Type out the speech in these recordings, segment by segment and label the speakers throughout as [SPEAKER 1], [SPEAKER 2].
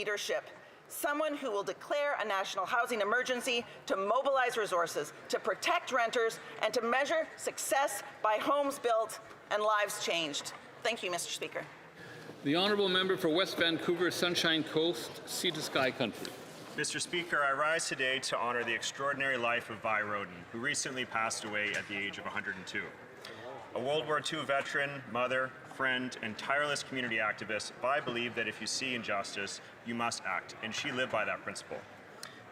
[SPEAKER 1] leadership, someone who will declare a national housing emergency, to mobilize resources, to protect renters, and to measure success by homes built and lives changed. Thank you, Mr. Speaker.
[SPEAKER 2] The honourable member for West Vancouver, Sunshine Coast, Sea to Sky Country.
[SPEAKER 3] Mr. Speaker, I rise today to honour the extraordinary life of Vi Rooden, who recently passed away at the age of 102. A World War II veteran, mother, friend, and tireless community activist, Vi believed that if you see injustice, you must act, and she lived by that principle.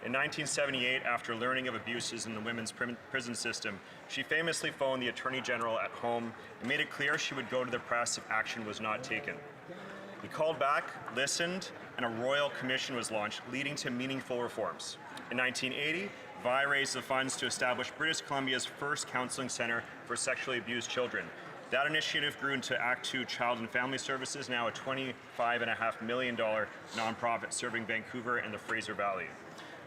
[SPEAKER 3] In 1978, after learning of abuses in the women's prison system, she famously phoned the Attorney General at home and made it clear she would go to the press if action was not taken. He called back, listened, and a royal commission was launched, leading to meaningful reforms. In 1980, Vi raised the funds to establish British Columbia's first counseling center for sexually abused children. That initiative grew into Act 2 Child and Family Services, now a $25.5 million nonprofit serving Vancouver and the Fraser Valley.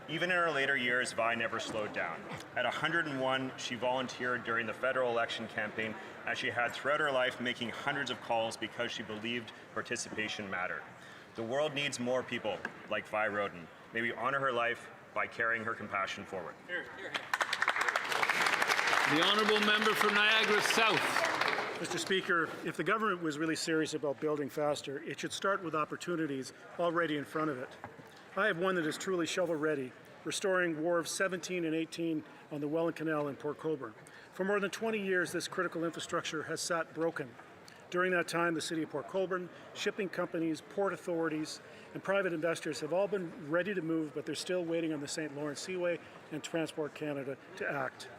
[SPEAKER 3] Even in her later years, Vi never slowed down. At 101, she volunteered during the federal election campaign, as she had throughout her life, making hundreds of calls because she believed participation mattered. The world needs more people like Vi Rooden. May we honor her life by carrying her compassion forward.
[SPEAKER 2] The honourable member for Niagara South.
[SPEAKER 4] Mr. Speaker, if the government was really serious about building faster, it should start with opportunities already in front of it. I have one that is truly shovel-ready, restoring wharves 17 and 18 on the Welland Canal in Port Colborne. For more than 20 years, this critical infrastructure has sat broken. During that time, the City of Port Colborne, shipping companies, port authorities, and private investors have all been ready to move, but they're still waiting on the St. Lawrence Seaway and Transport Canada to act.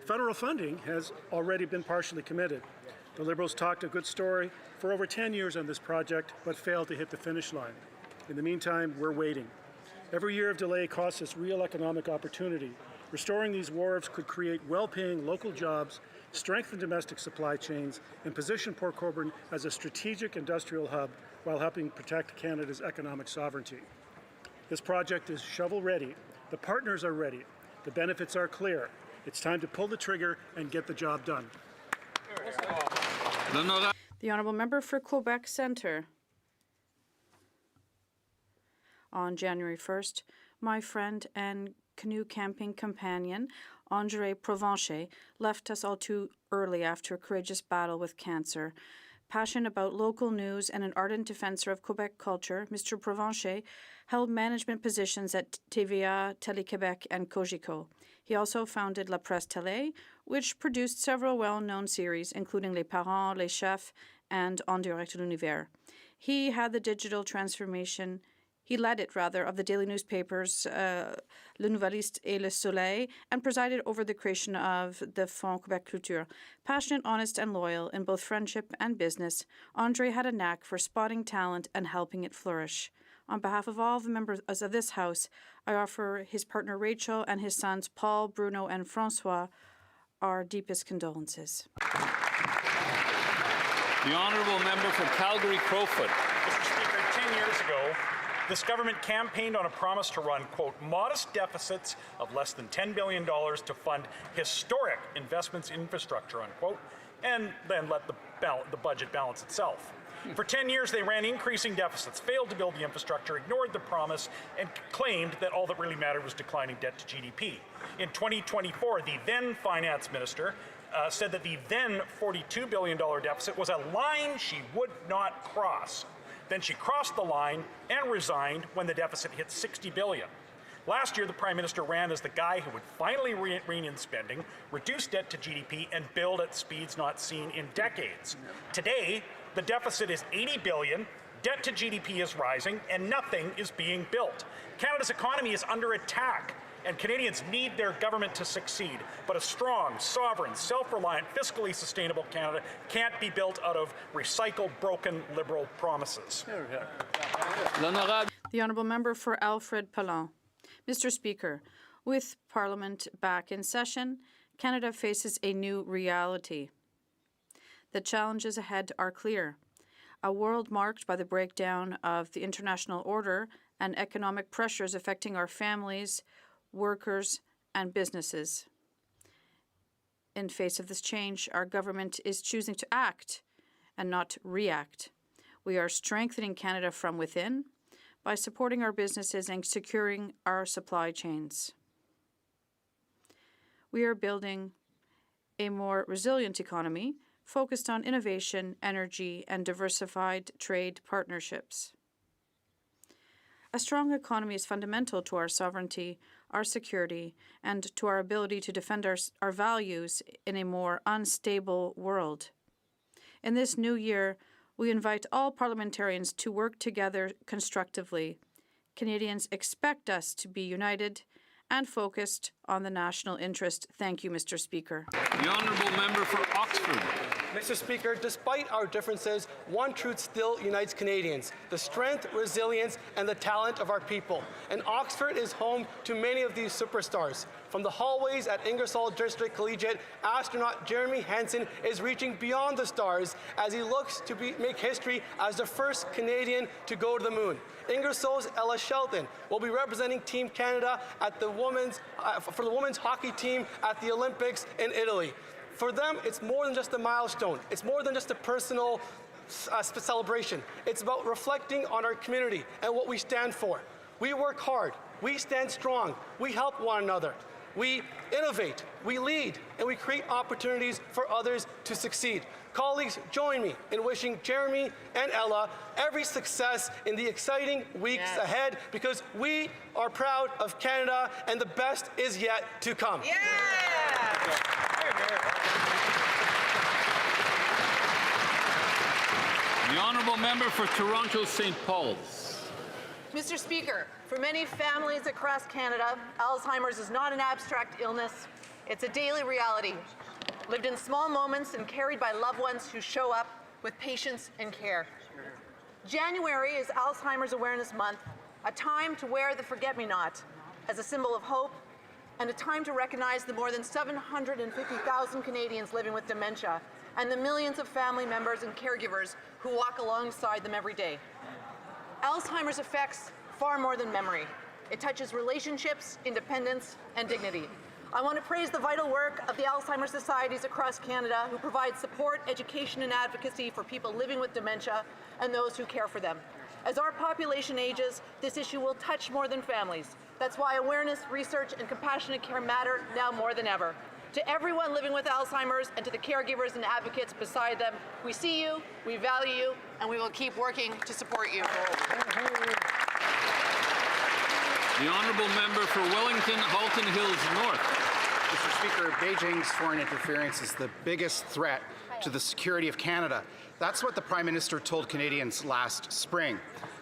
[SPEAKER 4] Federal funding has already been partially committed. The Liberals talked a good story for over 10 years on this project, but failed to hit the finish line. In the meantime, we're waiting. Every year of delay costs us real economic opportunity. Restoring these wharves could create well-paying local jobs, strengthen domestic supply chains, and position Port Colborne as a strategic industrial hub while helping protect Canada's economic sovereignty. This project is shovel-ready. The partners are ready. The benefits are clear. It's time to pull the trigger and get the job done.
[SPEAKER 5] The honourable member for Quebec Centre. On January 1st, my friend and canoe camping companion, Ari Dorian, left us all too early after a courageous battle with cancer. Passionate about local news and an ardent defensor of Quebec culture, Mr. Provence held management positions at TVA, Télé-Québec, and Cogeco. He also founded La Presse Télé, which produced several well-known series, including Les Parents, Les Chefs, and En Direct de l'Univers. He led it, of the daily newspapers Le Nouvelliste et Le Soleil, and presided over the creation of the Fonds Québec Culture. Passionate, honest, and loyal in both friendship and business, Andre had a knack for spotting talent and helping it flourish. On behalf of all the members of this House, I offer his partner Rachel and his sons Paul, Bruno, and Francois our deepest condolences.
[SPEAKER 2] The honourable member for Calgary-Crowfoot.
[SPEAKER 6] Mr. Speaker, 10 years ago, this government campaigned on a promise to run, quote, modest deficits of less than $10 billion to fund historic investments in infrastructure, unquote, and then let the budget balance itself. For 10 years, they ran increasing deficits, failed to build the infrastructure, ignored the promise, and claimed that all that really mattered was declining debt to GDP. In 2024, the then finance minister said that the then $42 billion deficit was a line she would not cross. Then she crossed the line and resigned when the deficit hit $60 billion. Last year, the Prime Minister ran as the guy who would finally rein in spending, reduce debt to GDP, and build at speeds not seen in decades. Today, the deficit is $80 billion, debt to GDP is rising, and nothing is being built. Canada's economy is under attack, and Canadians need their government to succeed. But a strong, sovereign, self-reliant, fiscally sustainable Canada can't be built out of recycled, broken Liberal promises.
[SPEAKER 5] The honourable member for Alfred Pellan. Mr. Speaker, with Parliament back in session, Canada faces a new reality. The challenges ahead are clear. A world marked by the breakdown of the international order and economic pressures affecting our families, workers, and businesses. In face of this change, our government is choosing to act and not react. We are strengthening Canada from within by supporting our businesses and securing our supply chains. We are building a more resilient economy focused on innovation, energy, and diversified trade partnerships. A strong economy is fundamental to our sovereignty, our security, and to our ability to defend our values in a more unstable world. In this new year, we invite all parliamentarians to work together constructively. Canadians expect us to be united and focused on the national interest. Thank you, Mr. Speaker.
[SPEAKER 2] The honourable member for Oxford.
[SPEAKER 7] Mr. Speaker, despite our differences, one truth still unites Canadians: the strength, resilience, and the talent of our people. And Oxford is home to many of these superstars. From the hallways at Ingersoll District Collegiate, astronaut Jeremy Hansen is reaching beyond the stars as he looks to make history as the first Canadian to go to the moon. Ingersoll's Ella Shelton will be representing Team Canada at the for the women's hockey team at the Olympics in Italy. For them, it's more than just a milestone. It's more than just a personal celebration. It's about reflecting on our community and what we stand for. We work hard. We stand strong. We help one another. We innovate, we lead, and we create opportunities for others to succeed. Colleagues, join me in wishing Jeremy and Ella every success in the exciting weeks ahead, because we are proud of Canada and the best is yet to come.
[SPEAKER 2] The honourable member for Toronto St. Paul's.
[SPEAKER 1] Mr. Speaker, for many families across Canada, Alzheimer's is not an abstract illness. It's a daily reality, lived in small moments and carried by loved ones who show up with patience and care. January is Alzheimer's Awareness Month, a time to wear the forget-me-not as a symbol of hope, and a time to recognize the more than 750,000 Canadians living with dementia and the millions of family members and caregivers who walk alongside them every day. Alzheimer's affects far more than memory. It touches relationships, independence, and dignity. I want to praise the vital work of the Alzheimer's Societies across Canada who provide support, education, and advocacy for people living with dementia and those who care for them. As our population ages, this issue will touch more than families. That's why awareness, research, and compassionate care matter now more than ever. To everyone living with Alzheimer's and to the caregivers and advocates beside them, we see you, we value you, and we will keep working to support you.
[SPEAKER 2] The honourable member for Wellington, Halton Hills North.
[SPEAKER 8] Mr. Speaker, Beijing's foreign interference is the biggest threat to the security of Canada. That's what the Prime Minister told Canadians last spring.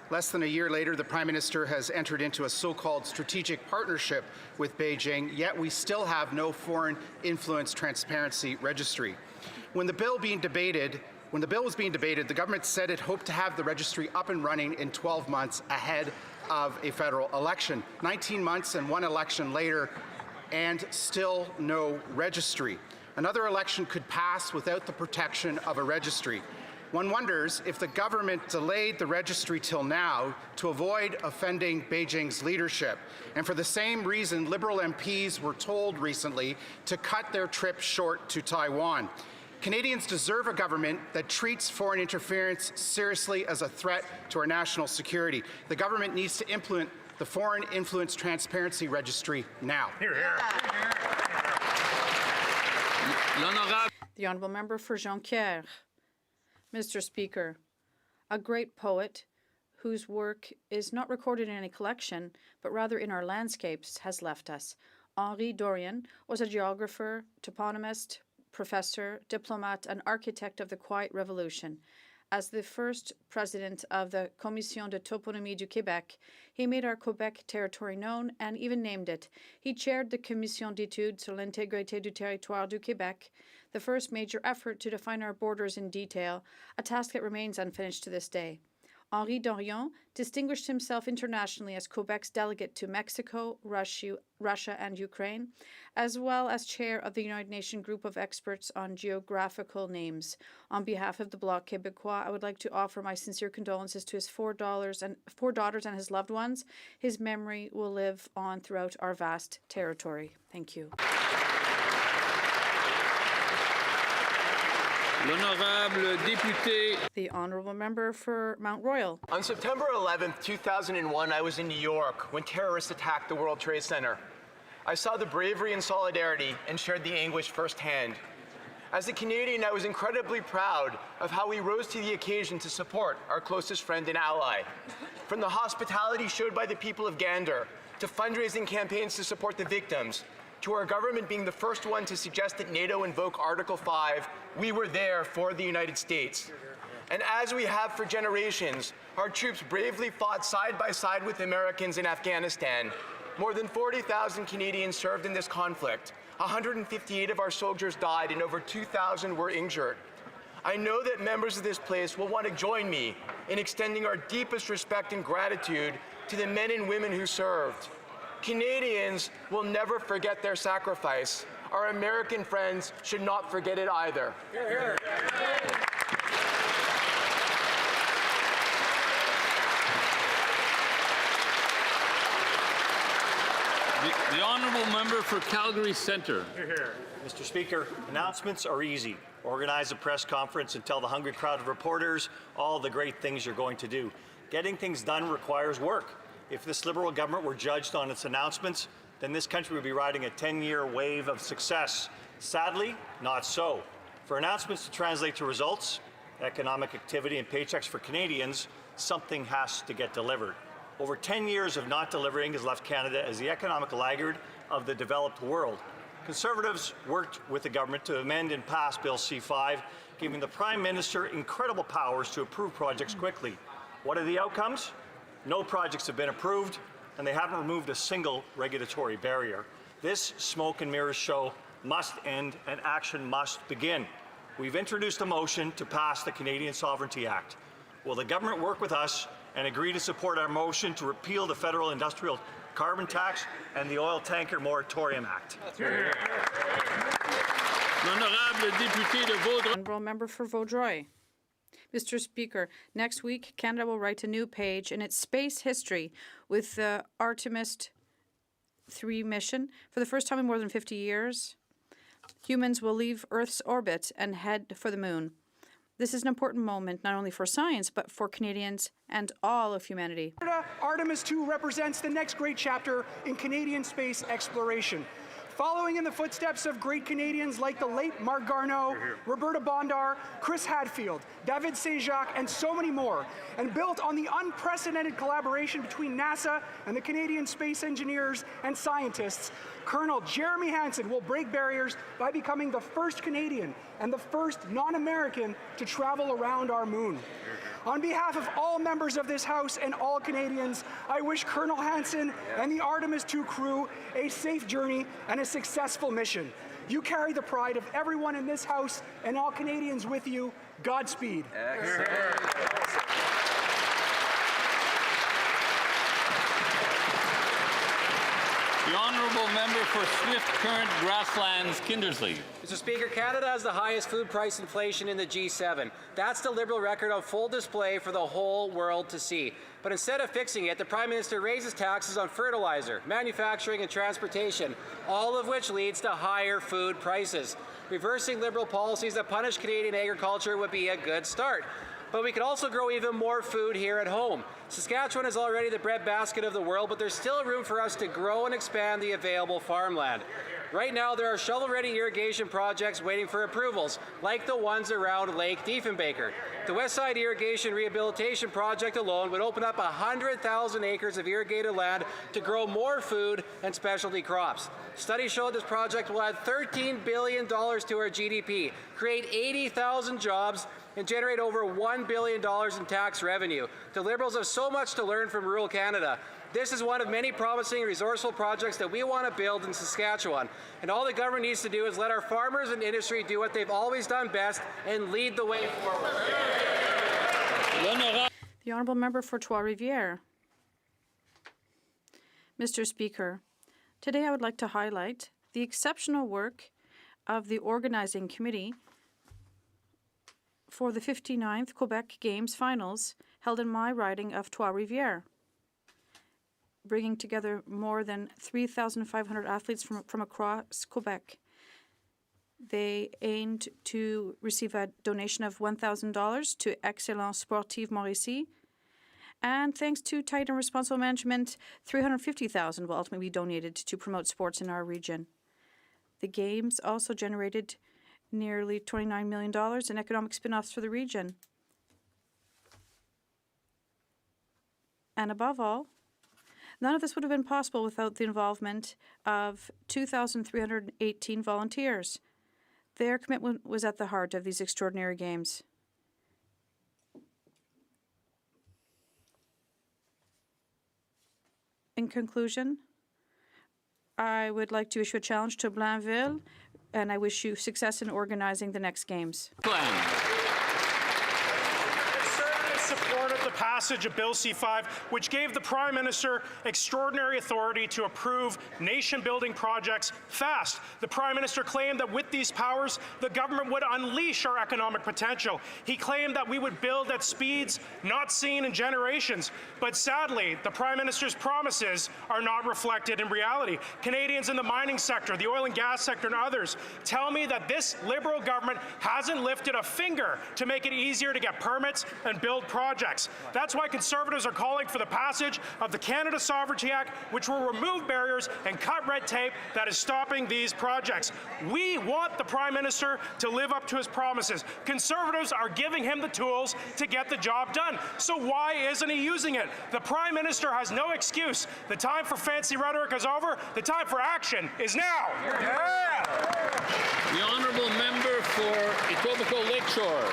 [SPEAKER 8] Less than a year later, the Prime Minister has entered into a so-called strategic partnership with Beijing, yet we still have no foreign influence transparency registry. When the bill was being debated, the government said it hoped to have the registry up and running in 12 months ahead of a federal election. 19 months and one election later, and still no registry. Another election could pass without the protection of a registry. One wonders if the government delayed the registry till now to avoid offending Beijing's leadership. And for the same reason, Liberal MPs were told recently to cut their trip short to Taiwan. Canadians deserve a government that treats foreign interference seriously as a threat to our national security. The government needs to implement the Foreign Influence Transparency Registry now.
[SPEAKER 6] Hear, hear.
[SPEAKER 5] The honourable member for Jonquière. Mr. Speaker, a great poet whose work is not recorded in any collection, but rather in our landscapes, has left us. Ari Dorian was a geographer, toponymist, professor, diplomat, and architect of the Quiet Revolution. As the first president of the Commission de Toponymie du Québec, he made our Quebec territory known and even named it. He chaired the Commission d'études sur l'intégrité du territoire du Québec, the first major effort to define our borders in detail, a task that remains unfinished to this day. Ari Dorian distinguished himself internationally as Quebec's delegate to Mexico, Russia, and Ukraine, as well as chair of the United Nations Group of Experts on Geographical Names. On behalf of the Bloc Québécois, I would like to offer my sincere condolences to his four daughters and his loved ones. His memory will live on throughout our vast territory. Thank you.
[SPEAKER 2] L'honorable député.
[SPEAKER 5] The honourable member for Mount Royal.
[SPEAKER 9] On September 11th, 2001, I was in New York when terrorists attacked the World Trade Center. I saw the bravery and solidarity and shared the anguish firsthand. As a Canadian, I was incredibly proud of how we rose to the occasion to support our closest friend and ally. From the hospitality showed by the people of Gander, to fundraising campaigns to support the victims, to our government being the first one to suggest that NATO invoke Article 5, we were there for the United States. And as we have for generations, our troops bravely fought side by side with Americans in Afghanistan. More than 40,000 Canadians served in this conflict. 158 of our soldiers died and over 2,000 were injured. I know that members of this place will want to join me in extending our deepest respect and gratitude to the men and women who served. Canadians will never forget their sacrifice. Our American friends should not forget it either. Hear, hear.
[SPEAKER 2] The honourable member for Calgary Centre.
[SPEAKER 10] Hear, hear. Mr. Speaker, announcements are easy. Organize a press conference and tell the hungry crowd of reporters all the great things you're going to do. Getting things done requires work. If this Liberal government were judged on its announcements, then this country would be riding a 10-year wave of success. Sadly, not so. For announcements to translate to results, economic activity and paychecks for Canadians, something has to get delivered. Over 10 years of not delivering has left Canada as the economic laggard of the developed world. Conservatives worked with the government to amend and pass Bill C-5, giving the Prime Minister incredible powers to approve projects quickly. What are the outcomes? No projects have been approved, and they haven't removed a single regulatory barrier. This smoke and mirrors show must end and action must begin. We've introduced a motion to pass the Canadian Sovereignty Act. Will the government work with us and agree to support our motion to repeal the Federal Industrial Carbon Tax and the Oil Tanker Moratorium Act?
[SPEAKER 2] L'honorable député de Vaudreuil.
[SPEAKER 5] Honourable member for Vaudreuil. Mr. Speaker, next week, Canada will write a new page in its space history with the Artemis 3 mission. For the first time in more than 50 years, humans will leave Earth's orbit and head for the moon. This is an important moment not only for science, but for Canadians and all of humanity.
[SPEAKER 11] Artemis 2 represents the next great chapter in Canadian space exploration. Following in the footsteps of great Canadians like the late Marc Garneau, Roberta Bondar, Chris Hadfield, David Saint-Jacques, and so many more, and built on the unprecedented collaboration between NASA and the Canadian space engineers and scientists, Colonel Jeremy Hansen will break barriers by becoming the first Canadian and the first non-American to travel around our moon. On behalf of all members of this House and all Canadians, I wish Colonel Hansen and the Artemis 2 crew a safe journey and a successful mission. You carry the pride of everyone in this House and all Canadians with you. Godspeed.
[SPEAKER 2] The honourable member for Swift Current Grasslands Kindersley.
[SPEAKER 12] Mr. Speaker, Canada has the highest food price inflation in the G7. That's the Liberal record on full display for the whole world to see. But instead of fixing it, the Prime Minister raises taxes on fertilizer, manufacturing and transportation, all of which leads to higher food prices. Reversing Liberal policies that punish Canadian agriculture would be a good start. But we could also grow even more food here at home. Saskatchewan is already the breadbasket of the world, but there's still room for us to grow and expand the available farmland. Right now, there are shovel-ready irrigation projects waiting for approvals, like the ones around Lake Diefenbaker. The Westside Irrigation Rehabilitation Project alone would open up 100,000 acres of irrigated land to grow more food and specialty crops. Studies show this project will add $13 billion to our GDP, create 80,000 jobs, and generate over $1 billion in tax revenue. The Liberals have so much to learn from rural Canada. This is one of many promising resourceful projects that we want to build in Saskatchewan. And all the government needs to do is let our farmers and industry do what they've always done best and lead the way forward.
[SPEAKER 5] The honourable member for Trois-Rivières. Mr. Speaker, today I would like to highlight the exceptional work of the organizing committee for the 59th Quebec Games finals held in my riding of Trois-Rivières, bringing together more than 3,500 athletes from across Quebec. They aimed to receive a donation of $1,000 to Excellence Sportive Mauricie. And thanks to tight and responsible management, $350,000 will ultimately be donated to promote sports in our region. The Games also generated nearly $29 million in economic spin-offs for the region. And above all, none of this would have been possible without the involvement of 2,318 volunteers. Their commitment was at the heart of these extraordinary games. In conclusion, I would like to issue a challenge to Blainville, and I wish you success in organizing the next games.
[SPEAKER 4] Supported the passage of Bill C-5, which gave the Prime Minister extraordinary authority to approve nation-building projects fast. The Prime Minister claimed that with these powers, the government would unleash our economic potential. He claimed that we would build at speeds not seen in generations. But sadly, the Prime Minister's promises are not reflected in reality. Canadians in the mining sector, the oil and gas sector, and others tell me that this Liberal government hasn't lifted a finger to make it easier to get permits and build projects. That's why Conservatives are calling for the passage of the Canada Sovereignty Act, which will remove barriers and cut red tape that is stopping these projects. We want the Prime Minister to live up to his promises. Conservatives are giving him the tools to get the job done. So why isn't he using it? The Prime Minister has no excuse. The time for fancy rhetoric is over. The time for action is now.
[SPEAKER 2] The honourable member for Etobicoke Lakeshore.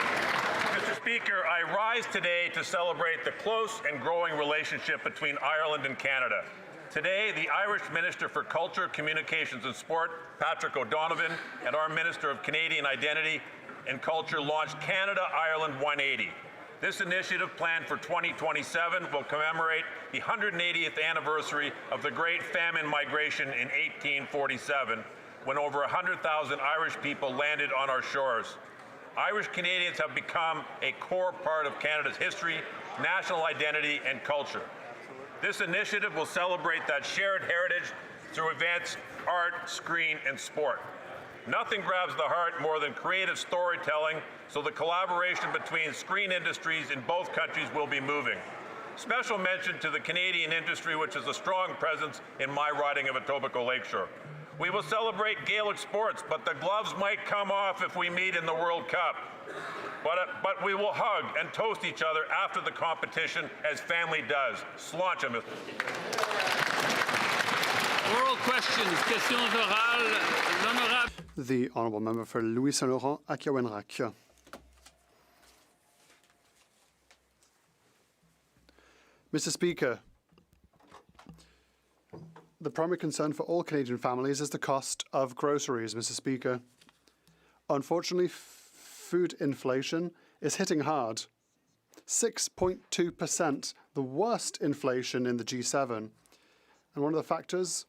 [SPEAKER 13] Mr. Speaker, I rise today to celebrate the close and growing relationship between Ireland and Canada. Today, the Irish Minister for Culture, Communications and Sport, Patrick O'Donovan, and our Minister of Canadian Identity and Culture launched Canada-Ireland 180. This initiative, planned for 2027, will commemorate the 180th anniversary of the Great Famine Migration in 1847, when over 100,000 Irish people landed on our shores. Irish Canadians have become a core part of Canada's history, national identity, and culture. This initiative will celebrate that shared heritage through events, art, screen, and sport. Nothing grabs the heart more than creative storytelling, so the collaboration between screen industries in both countries will be moving. Special mention to the Canadian industry, which has a strong presence in my riding of Etobicoke Lakeshore. We will celebrate Gaelic sports, but the gloves might come off if we meet in the World Cup. But we will hug and toast each other after the competition, as family does. Sláinte.
[SPEAKER 2] Oral questions, questions orales, l'honorable.
[SPEAKER 14] The honourable member for Louis Saint Laurent, Akiawenrak. Mr. Speaker, the primary concern for all Canadian families is the cost of groceries, Mr. Speaker. Unfortunately, food inflation is hitting hard. 6.2%, the worst inflation in the G7. And one of the factors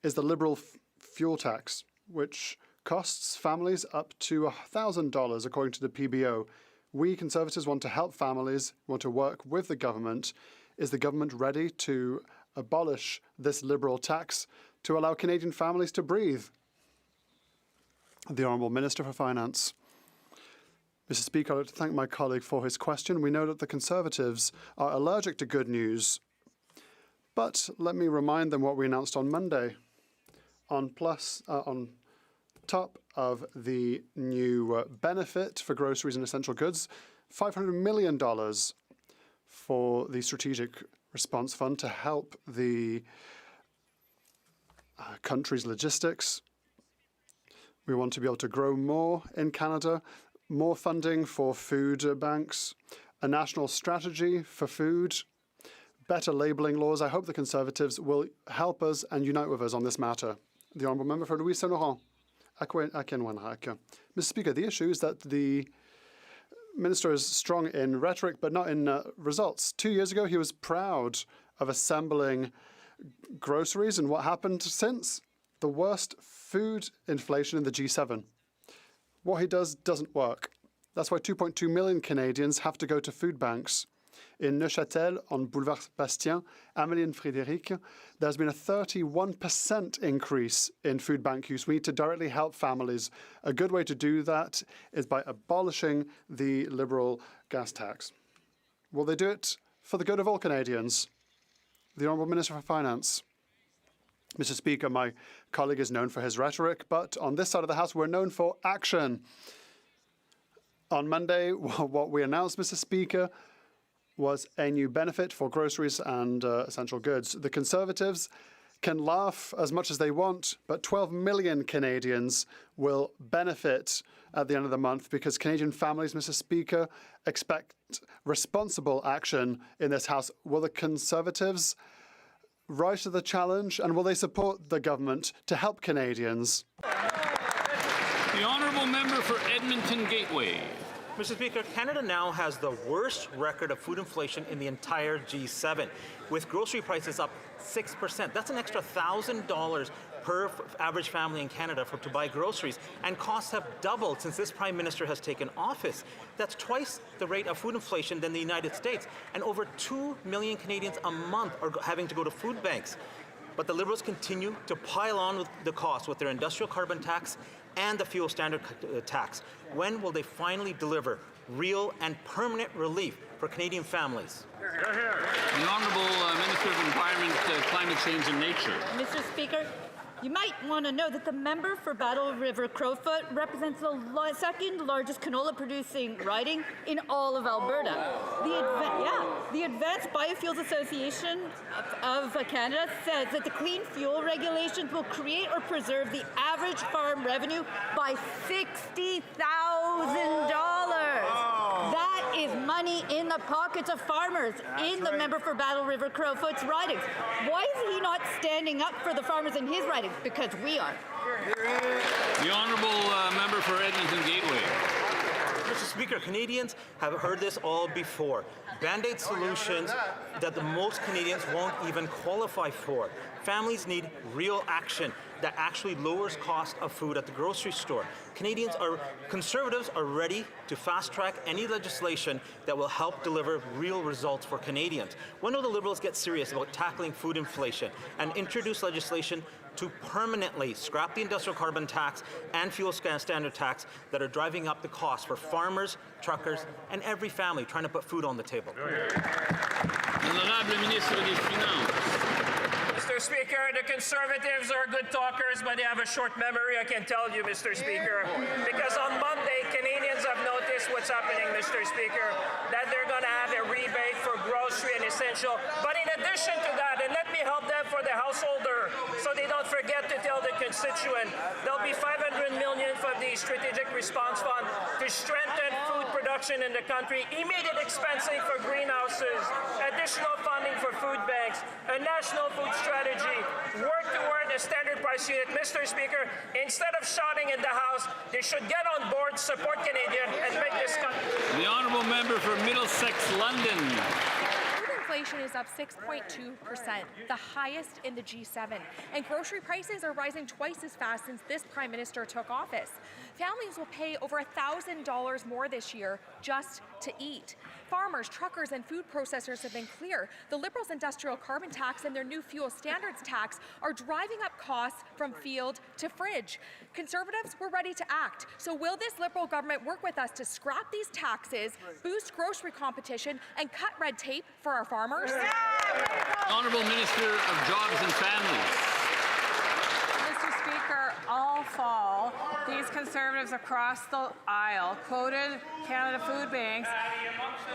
[SPEAKER 14] is the Liberal fuel tax, which costs families up to $1,000, according to the PBO. We Conservatives want to help families, want to work with the government. Is the government ready to abolish this Liberal tax to allow Canadian families to breathe? The Honourable Minister for Finance. Mr. Speaker, I'd like to thank my colleague for his question. We know that the Conservatives are allergic to good news. But let me remind them what we announced on Monday. On top of the new benefit for groceries and essential goods, $500 million for the Strategic Response Fund to help the country's logistics. We want to be able to grow more in Canada, more funding for food banks, a national strategy for food, better labelling laws. I hope the Conservatives will help us and unite with us on this matter. The Honourable Member for Louis Saint Laurent. Mr. Speaker, the issue is that the Minister is strong in rhetoric but not in results. 2 years ago, he was proud of assembling groceries, and what happened since? The worst food inflation in the G7. What he does doesn't work. That's why 2.2 million Canadians have to go to food banks. in Neuchâtel, on Boulevard Bastien, Amélie and Frédéric, there's been a 31% increase in food bank use. We need to directly help families. A good way to do that is by abolishing the Liberal gas tax. Will they do it for the good of all Canadians? The Honourable Minister for Finance. Mr. Speaker, my colleague is known for his rhetoric, but on this side of the House, we're known for action. On Monday, what we announced, Mr. Speaker, was a new benefit for groceries and essential goods. The Conservatives can laugh as much as they want, but 12 million Canadians will benefit at the end of the month because Canadian families, Mr. Speaker, expect responsible action in this House. Will the Conservatives rise to the challenge, and will they support the government to help Canadians?
[SPEAKER 2] The honourable member for Edmonton Gateway.
[SPEAKER 15] Mr. Speaker, Canada now has the worst record of food inflation in the entire G7, with grocery prices up 6%. That's an extra $1,000 per average family in Canada to buy groceries, and costs have doubled since this Prime Minister has taken office. That's twice the rate of food inflation than the United States, and over 2 million Canadians a month are having to go to food banks. But the Liberals continue to pile on with the cost with their industrial carbon tax and the fuel standard tax. When will they finally deliver real and permanent relief for Canadian families?
[SPEAKER 2] The Honourable Minister of Environment, Climate Change and Nature.
[SPEAKER 16] Mr. Speaker, you might want to know that the member for Battle River Crowfoot represents the second largest canola producing riding in all of Alberta. The Advanced Biofuels Association of Canada says that the clean fuel regulations will create or preserve the average farm revenue by $60,000. That is money in the pockets of farmers in the member for Battle River Crowfoot's ridings. Why is he not standing up for the farmers in his ridings? Because we are.
[SPEAKER 2] The honourable member for Edmonton Gateway.
[SPEAKER 15] Mr. Speaker, Canadians have heard this all before. Band-aid solutions that the most Canadians won't even qualify for. Families need real action that actually lowers cost of food at the grocery store. Conservatives are ready to fast-track any legislation that will help deliver real results for Canadians. When will the Liberals get serious about tackling food inflation and introduce legislation to permanently scrap the industrial carbon tax and fuel standard tax that are driving up the cost for farmers, truckers, and every family trying to put food on the table?
[SPEAKER 2] Honorable Ministre des Finances.
[SPEAKER 17] Mr. Speaker, the Conservatives are good talkers, but they have a short memory, I can tell you, Mr. Speaker. Because on Monday, Canadians have noticed what's happening, Mr. Speaker, that they're going to have a rebate for grocery and essential. But in addition to that, and let me help them for the householder, so they don't forget to tell the constituent, there'll be $500 million from the Strategic Response Fund to strengthen food production in the country, immediate expensing for greenhouses, additional funding for food banks, a national food strategy, work toward a standard price unit. Mr. Speaker, instead of shouting in the House, they should get on board, support Canadian, and make this country.
[SPEAKER 2] The honourable member for Middlesex, London.
[SPEAKER 18] Inflation is up 6.2%, the highest in the G7, and grocery prices are rising twice as fast since this Prime Minister took office. Families will pay over $1,000 more this year just to eat. Farmers, truckers, and food processors have been clear. The Liberals' industrial carbon tax and their new fuel standards tax are driving up costs from field to fridge. Conservatives were ready to act. So will this Liberal government work with us to scrap these taxes, boost grocery competition, and cut red tape for our farmers?
[SPEAKER 2] Honourable Minister of Jobs and Families.
[SPEAKER 19] Mr. Speaker, all fall, these Conservatives across the aisle quoted Canada Food Banks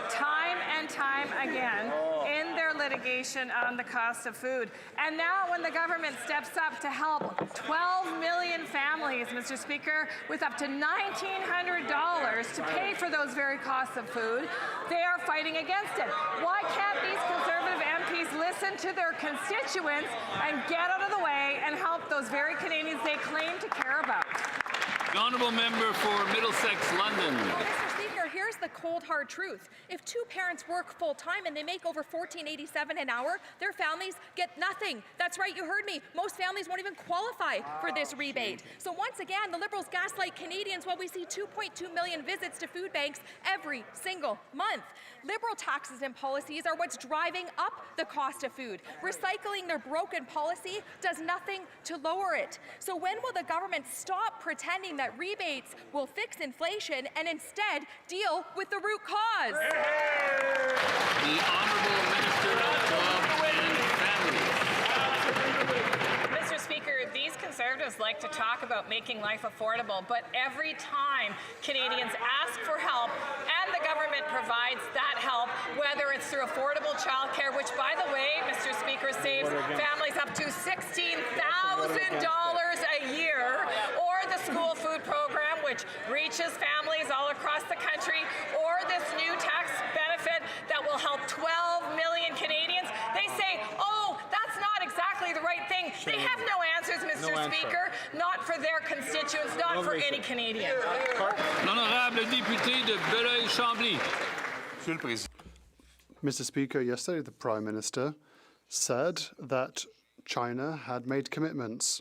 [SPEAKER 19] time and time again in their litigation on the cost of food. And now when the government steps up to help 12 million families, Mr. Speaker, with up to $1,900 to pay for those very costs of food, they are fighting against it. Why can't these Conservative MPs listen to their constituents and get out of the way and help those very Canadians they claim to care about?
[SPEAKER 2] The honourable member for Middlesex, London.
[SPEAKER 18] Mr. Speaker, here's
[SPEAKER 20] the cold, hard truth. If two parents work full-time and they make over $14.87 an hour, their families get nothing. That's right, you heard me. Most families won't even qualify for this rebate. So once again, the Liberals gaslight Canadians while we see 2.2 million visits to food banks every single month. Liberal taxes and policies are what's driving up the cost of food. Recycling their broken policy does nothing to lower it. So when will the government stop pretending that rebates will fix inflation and instead deal with the root cause?
[SPEAKER 2] The Honourable Minister of Job and Family.
[SPEAKER 19] Mr. Speaker, these Conservatives like to talk about making life affordable, but every time Canadians ask for help and the government provides that help, whether it's through affordable childcare, which, by the way, Mr. Speaker, saves families up to $16,000 a year, or the school food program, which reaches families all across the country, or this new tax benefit that will help 12 million Canadians, they say, oh, that's not exactly the right thing. They have no answers, Mr. Speaker, not for their constituents, not for any Canadian.
[SPEAKER 2] L'honorable député de Belleuil-Chambly.
[SPEAKER 14] Mr. Speaker, yesterday the Prime Minister said that China had made commitments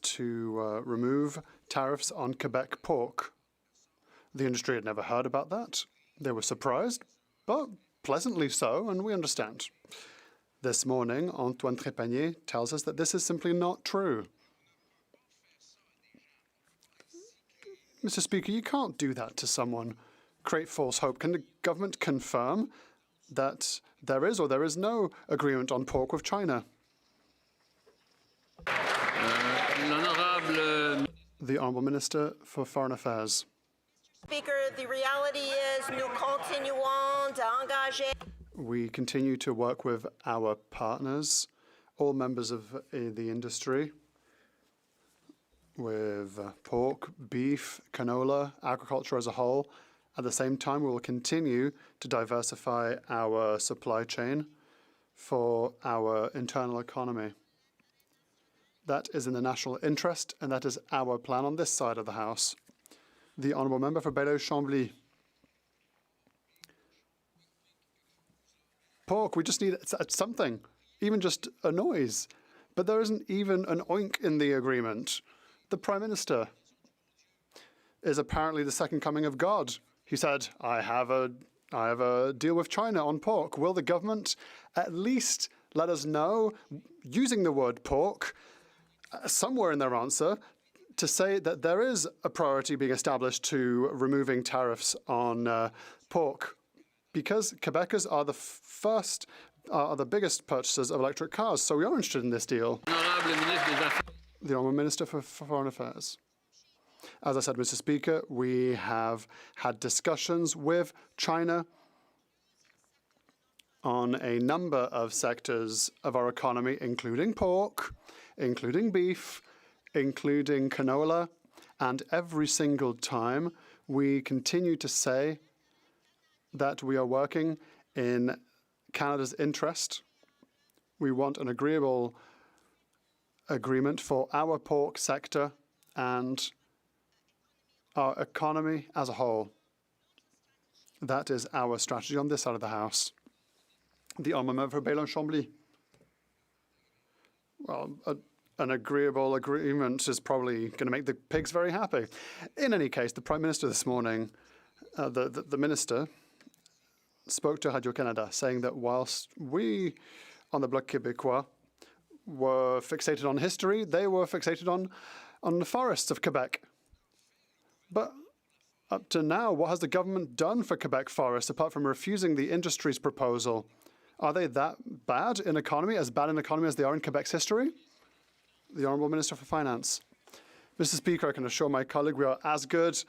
[SPEAKER 14] to remove tariffs on Quebec pork. The industry had never heard about that. They were surprised, but pleasantly so, and we understand. This morning, Antoine Trépanier tells us that this is simply not true. Mr. Speaker, you can't do that to someone. Create false hope. Can the government confirm that there is or there is no agreement on pork with China? The Honourable Minister for Foreign Affairs.
[SPEAKER 21] Speaker, the reality is nous continuons d'engager.
[SPEAKER 14] We continue to work with our partners, all members of the industry, with pork, beef, canola, agriculture as a whole. At the same time, we will continue to diversify our supply chain for our internal economy. That is in the national interest, and that is our plan on this side of the House. The Honourable Member for Belleuil-Chambly. Pork, we just need something, even just a noise. But there isn't even an oink in the agreement. The Prime Minister is apparently the second coming of God. He said, I have a deal with China on pork. Will the government at least let us know, using the word pork, somewhere in their answer, to say that there is a priority being established to removing tariffs on pork? Because Quebecers are the biggest purchasers of electric cars, so we are interested in this deal. The Honourable Minister for Foreign Affairs. As I said, Mr. Speaker, we have had discussions with China on a number of sectors of our economy, including pork, including beef, including canola, and every single time we continue to say that we are working in Canada's interest. We want an agreeable agreement for our pork sector and our economy as a whole. That is our strategy on this side of the House. The Honourable Member for Belleuil-Chambly. Well, an agreeable agreement is probably going to make the pigs very happy. In any case, the Prime Minister this morning, the Minister, spoke to Radio-Canada, saying that whilst we on the Bloc Québécois were fixated on history, they were fixated on the forests of Quebec. But up to now, what has the government done for Quebec forests apart from refusing the industry's proposal? Are they that bad in economy, as bad in economy as they are in Quebec's history? The Honourable Minister for Finance. Mr. Speaker, I can assure my colleague we are as good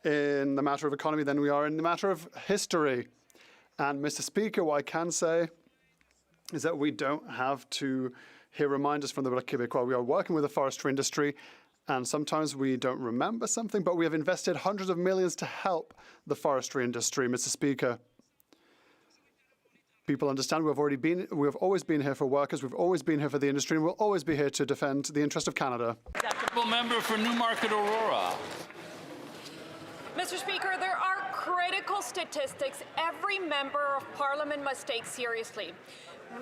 [SPEAKER 14] in the matter of economy than we are in the matter of history. And Mr. Speaker, what I can say is that we don't have to hear reminders from the Bloc Québécois. We are working with the forestry industry, and sometimes we don't remember something, but we have invested hundreds of millions to help the forestry industry, Mr. Speaker. People understand we have always been here for workers, we've always been here for the industry, and we'll always be here to defend the interest of Canada.
[SPEAKER 2] Member for Newmarket Aurora.
[SPEAKER 20] Mr. Speaker, there are
[SPEAKER 3] critical statistics every member of Parliament must take seriously.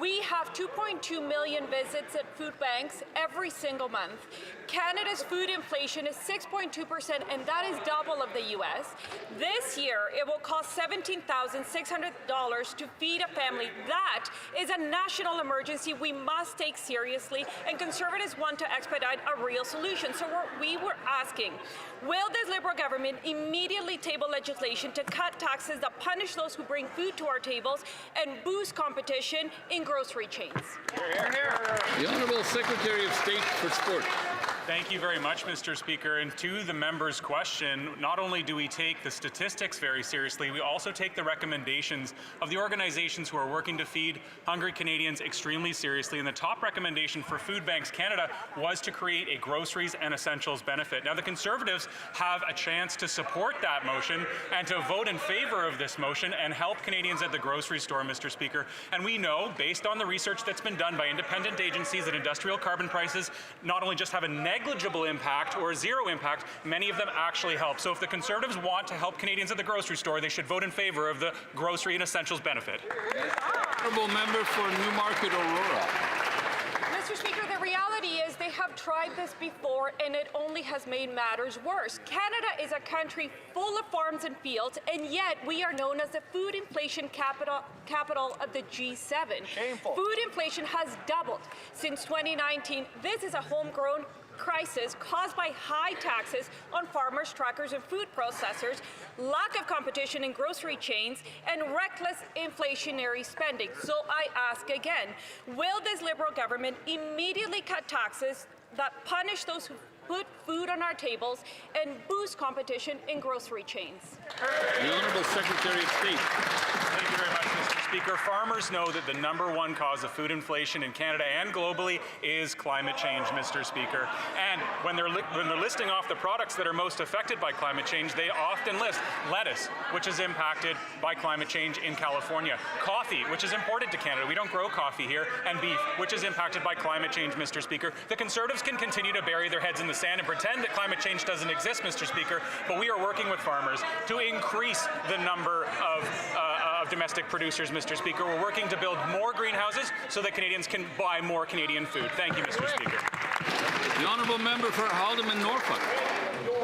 [SPEAKER 3] We have 2.2 million visits at food banks every single month. Canada's food inflation is 6.2%, and that is double of the US. This year, it will cost $17,600 to feed a family. That is a national emergency we must take seriously, and Conservatives want to expedite a real solution. So we were asking, will this Liberal government immediately table legislation to cut taxes that punish those who bring food to our tables and boost competition in grocery chains?
[SPEAKER 2] The Honourable Secretary of State for Sport.
[SPEAKER 6] Thank you very much, Mr. Speaker. And to the member's question, not only do we take the statistics very seriously, we also take the recommendations of the organizations who are working to feed hungry Canadians extremely seriously. And the top recommendation for Food Banks Canada was to create a groceries and essentials benefit. Now, the Conservatives have a chance to support that motion and to vote in favor of this motion and help Canadians at the grocery store, Mr. Speaker. And we know, based on the research that's been done by independent agencies, that industrial carbon prices not only just have a negligible impact or zero impact, many of them actually help. So if the Conservatives want to help Canadians at the grocery store, they should vote in favor of the grocery and essentials benefit.
[SPEAKER 2] Honourable member for Newmarket Aurora.
[SPEAKER 3] Mr. Speaker, the reality is they have tried this before and it only has made matters worse. Canada is a country full of farms and fields, and yet we are known as the food inflation capital of the G7.
[SPEAKER 9] Shameful.
[SPEAKER 3] Food inflation has doubled since 2019. This is a homegrown crisis caused by high taxes on farmers, truckers, and food processors, lack of competition in grocery chains, and reckless inflationary spending. So I ask again, will this Liberal government immediately cut taxes that punish those who put food on our tables and boost competition in grocery chains?
[SPEAKER 2] The Honourable Secretary of State.
[SPEAKER 6] Thank you very much, Mr. Speaker. Farmers know that the #1 cause of food inflation in Canada and globally is climate change, Mr. Speaker. And when they're listing off the products that are most affected by climate change, they often list lettuce, which is impacted by climate change in California, coffee, which is imported to Canada. We don't grow coffee here, and beef, which is impacted by climate change, Mr. Speaker. The Conservatives can continue to bury their heads in the sand and pretend that climate change doesn't exist, Mr. Speaker, but we are working with farmers to increase the number of domestic producers, Mr. Speaker. We're working to build more greenhouses so that Canadians can buy more Canadian food. Thank you, Mr. Speaker.
[SPEAKER 2] The Honourable Member for Haldimand Norfolk.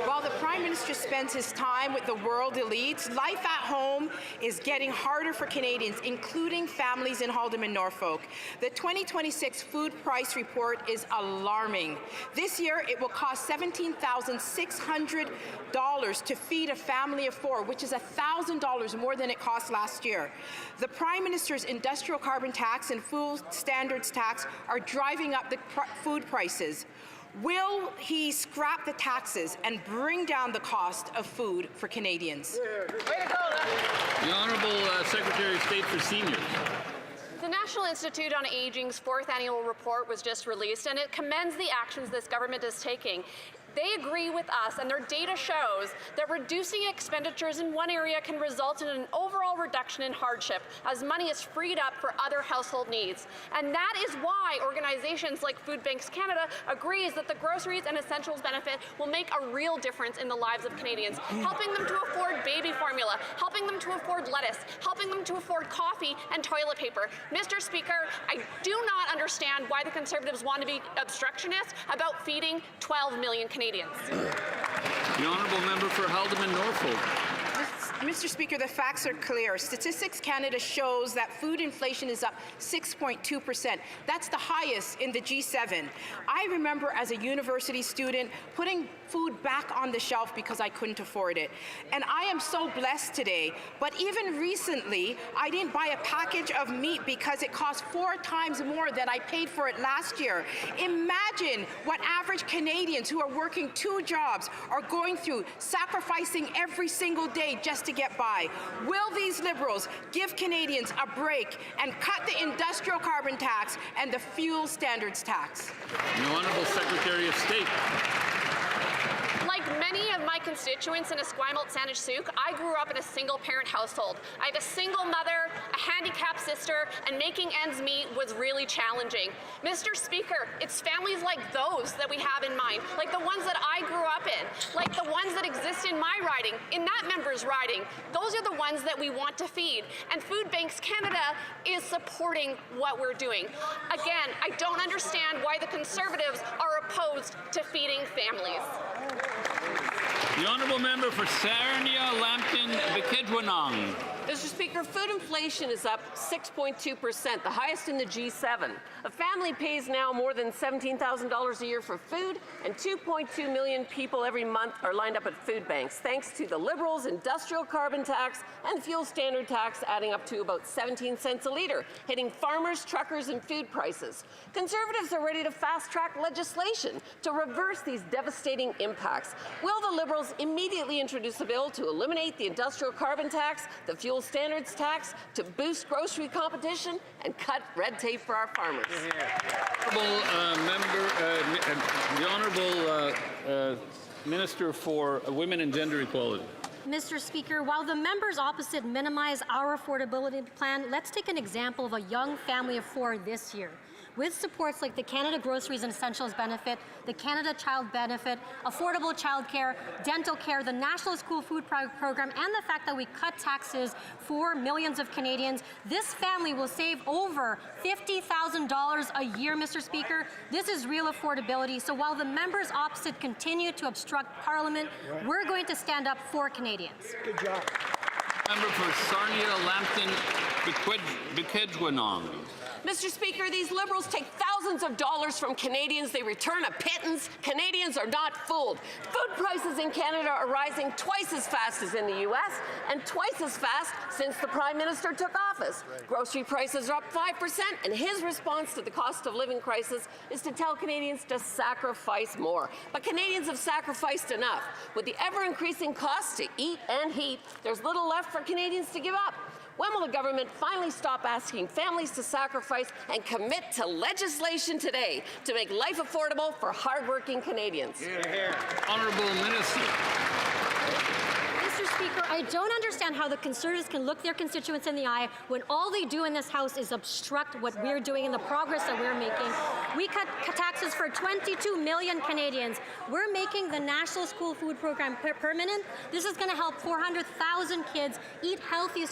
[SPEAKER 22] While the Prime Minister spends his time with the world elites, life at home is getting harder for Canadians, including families in Haldimand Norfolk. The 2026 food price report is alarming. This year, it will cost $17,600 to feed a family of 4, which is $1,000 more than it cost last year. The Prime Minister's industrial carbon tax and food standards tax are driving up the food prices. Will he scrap the taxes and bring down the cost of food for Canadians?
[SPEAKER 2] The Honourable Secretary of State for Seniors.
[SPEAKER 23] The National Institute on Aging's 4th annual report was just released, and it commends the actions this government is taking. They agree with us, and their data shows that reducing expenditures in one area can result in an overall reduction in hardship as money is freed up for other household needs. And that is why organizations like Food Banks Canada agrees that the groceries and essentials benefit will make a real difference in the lives of Canadians, helping them to afford baby formula, helping them to afford lettuce, helping them to afford coffee and toilet paper. Mr. Speaker, I do not understand why the Conservatives want to be obstructionists about feeding 12 million Canadians.
[SPEAKER 2] The Honourable Member for Haldimand Norfolk.
[SPEAKER 22] Mr. Speaker, the facts are clear. Statistics Canada shows that food inflation is up 6.2%. That's the highest in the G7. I remember as a university student putting food back on the shelf because I couldn't afford it. And I am so blessed today. But even recently, I didn't buy a package of meat because it cost 4 times more than I paid for it last year. Imagine what average Canadians who are working 2 jobs are going through, sacrificing every single day just to get by. Will these Liberals give Canadians a break and cut the industrial carbon tax and the fuel standards tax?
[SPEAKER 2] The Honourable Secretary of State.
[SPEAKER 23] Like many of my constituents in Esquimalt-Saanich-Sooke, I grew up in a single-parent household. I had a single mother, a handicapped sister, and making ends meet was really challenging. Mr. Speaker, it's families like those that we have in mind, like the ones that I grew up in, like the ones that exist in my riding, in that member's riding. Those are the ones that we want to feed. And Food Banks Canada is supporting what we're doing. Again, I don't understand why the Conservatives are opposed to feeding families.
[SPEAKER 2] The Honourable Member for Sarnia, Lambton, Bikidwanong.
[SPEAKER 1] Mr. Speaker, food inflation is up 6.2%, the highest in the G7. A family pays now more than $17,000 a year for food, and 2.2 million people every month are lined up at food banks, thanks to the Liberals' industrial carbon tax and fuel standard tax adding up to about 17 cents a litre, hitting farmers, truckers, and food prices. Conservatives are ready to fast-track legislation to reverse these devastating impacts. Will the Liberals immediately introduce a bill to eliminate the industrial carbon tax, the fuel standards tax, to boost grocery competition and cut red tape for our farmers?
[SPEAKER 2] The Honourable Minister for Women and Gender Equality.
[SPEAKER 7] Mr. Speaker, while the members opposite minimize our affordability plan, let's take an example of a young family of 4 this year. With supports like the Canada Groceries and Essentials Benefit, the Canada Child Benefit, affordable childcare, dental care, the National School Food Program, and the fact that we cut taxes for millions of Canadians, this family will save over $50,000 a year, Mr. Speaker. This is real affordability. So while the members opposite continue to obstruct Parliament, we're going to stand up for Canadians.
[SPEAKER 4] Good job.
[SPEAKER 2] Member for Sarnia, Lambton, Bikidwanong.
[SPEAKER 1] Mr. Speaker, these Liberals take thousands of dollars from Canadians. They return a pittance. Canadians are not fooled. Food prices in Canada are rising twice as fast as in the U.S. and twice as fast since the Prime Minister took office. Grocery prices are up 5%, and his response to the cost of living crisis is to tell Canadians to sacrifice more. But Canadians have sacrificed enough. With the ever-increasing costs to eat and heat, there's little left for Canadians to give up. When will the government finally stop asking families to sacrifice and commit to legislation today to make life affordable for hardworking Canadians?
[SPEAKER 2] Honourable Minister.
[SPEAKER 7] Mr. Speaker, I don't understand how the Conservatives can look their constituents in the eye when all they do in this House is obstruct what we're doing and the progress that we're making. We cut taxes for 22 million Canadians. We're making the National School Food Program permanent. This is going to help 400,000 kids eat healthy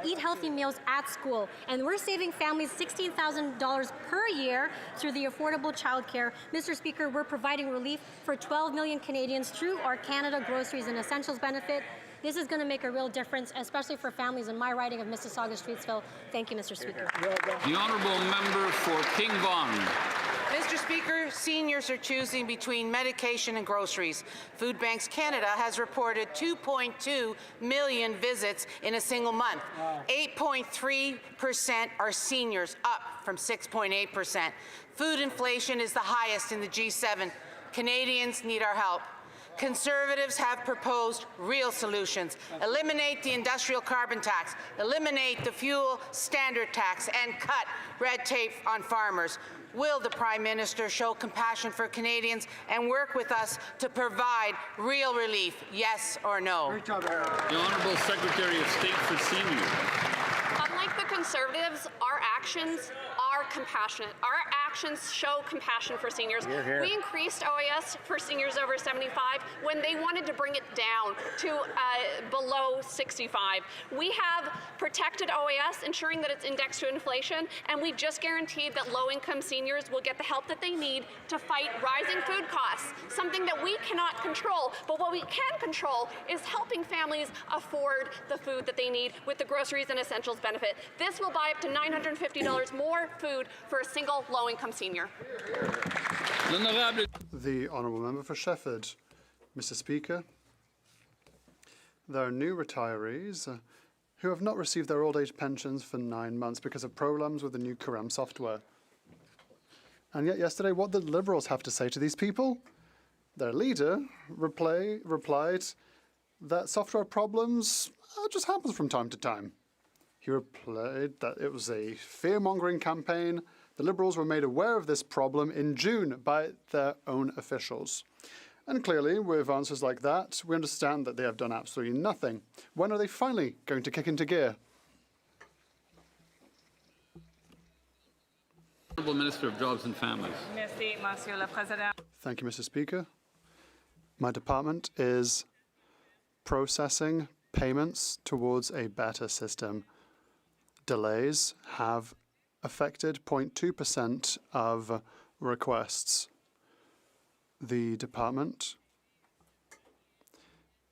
[SPEAKER 7] eat healthy meals at school. And we're saving families $16,000 per year through the affordable childcare. Mr. Speaker, we're providing relief for 12 million Canadians through our Canada Groceries and Essentials Benefit. This is going to make a real difference, especially for families in my riding of Mississauga-Streetsville. Thank you, Mr. Speaker.
[SPEAKER 2] The Honourable Member for King Vaughan.
[SPEAKER 8] Mr. Speaker, seniors are choosing between medication and groceries. Food Banks Canada has reported 2.2 million visits in a single month. 8.3% are seniors, up from 6.8%. Food inflation is the highest in the G7. Canadians need our help. Conservatives have proposed real solutions. Eliminate the industrial carbon tax, eliminate the fuel standard tax, and cut red tape on farmers. Will the Prime Minister show compassion for Canadians and work with us to provide real relief, yes or no?
[SPEAKER 2] The Honourable Secretary of State for Seniors.
[SPEAKER 23] Unlike the Conservatives, our actions are compassionate. Our actions show compassion for seniors. We increased OAS for seniors over 75 when they wanted to bring it down to below 65. We have protected OAS, ensuring that it's indexed to inflation, and we just guaranteed that low-income seniors will get the help that they need to fight rising food costs, something that we cannot control. But what we can control is helping families afford the food that they need with the Groceries and Essentials Benefit. This will buy up to $950 more food for a single low-income senior.
[SPEAKER 14] The Honourable Member for Shefford. Mr. Speaker, there are new retirees who have not received their old age pensions for 9 months because of problems with the new Quebec software. And yet yesterday, what did Liberals have to say to these people? Their leader replied that software problems just happen from time to time. He replied that it was a fear-mongering campaign. The Liberals were made aware of this problem in June by their own officials. And clearly, with answers like that, we understand that they have done absolutely nothing. When are they finally going to kick into gear?
[SPEAKER 2] Honourable Minister of Jobs and Families.
[SPEAKER 19] Merci, Monsieur le Président.
[SPEAKER 14] Thank you, Mr. Speaker. My department is processing payments towards a better system. Delays have affected 0.2% of requests. The department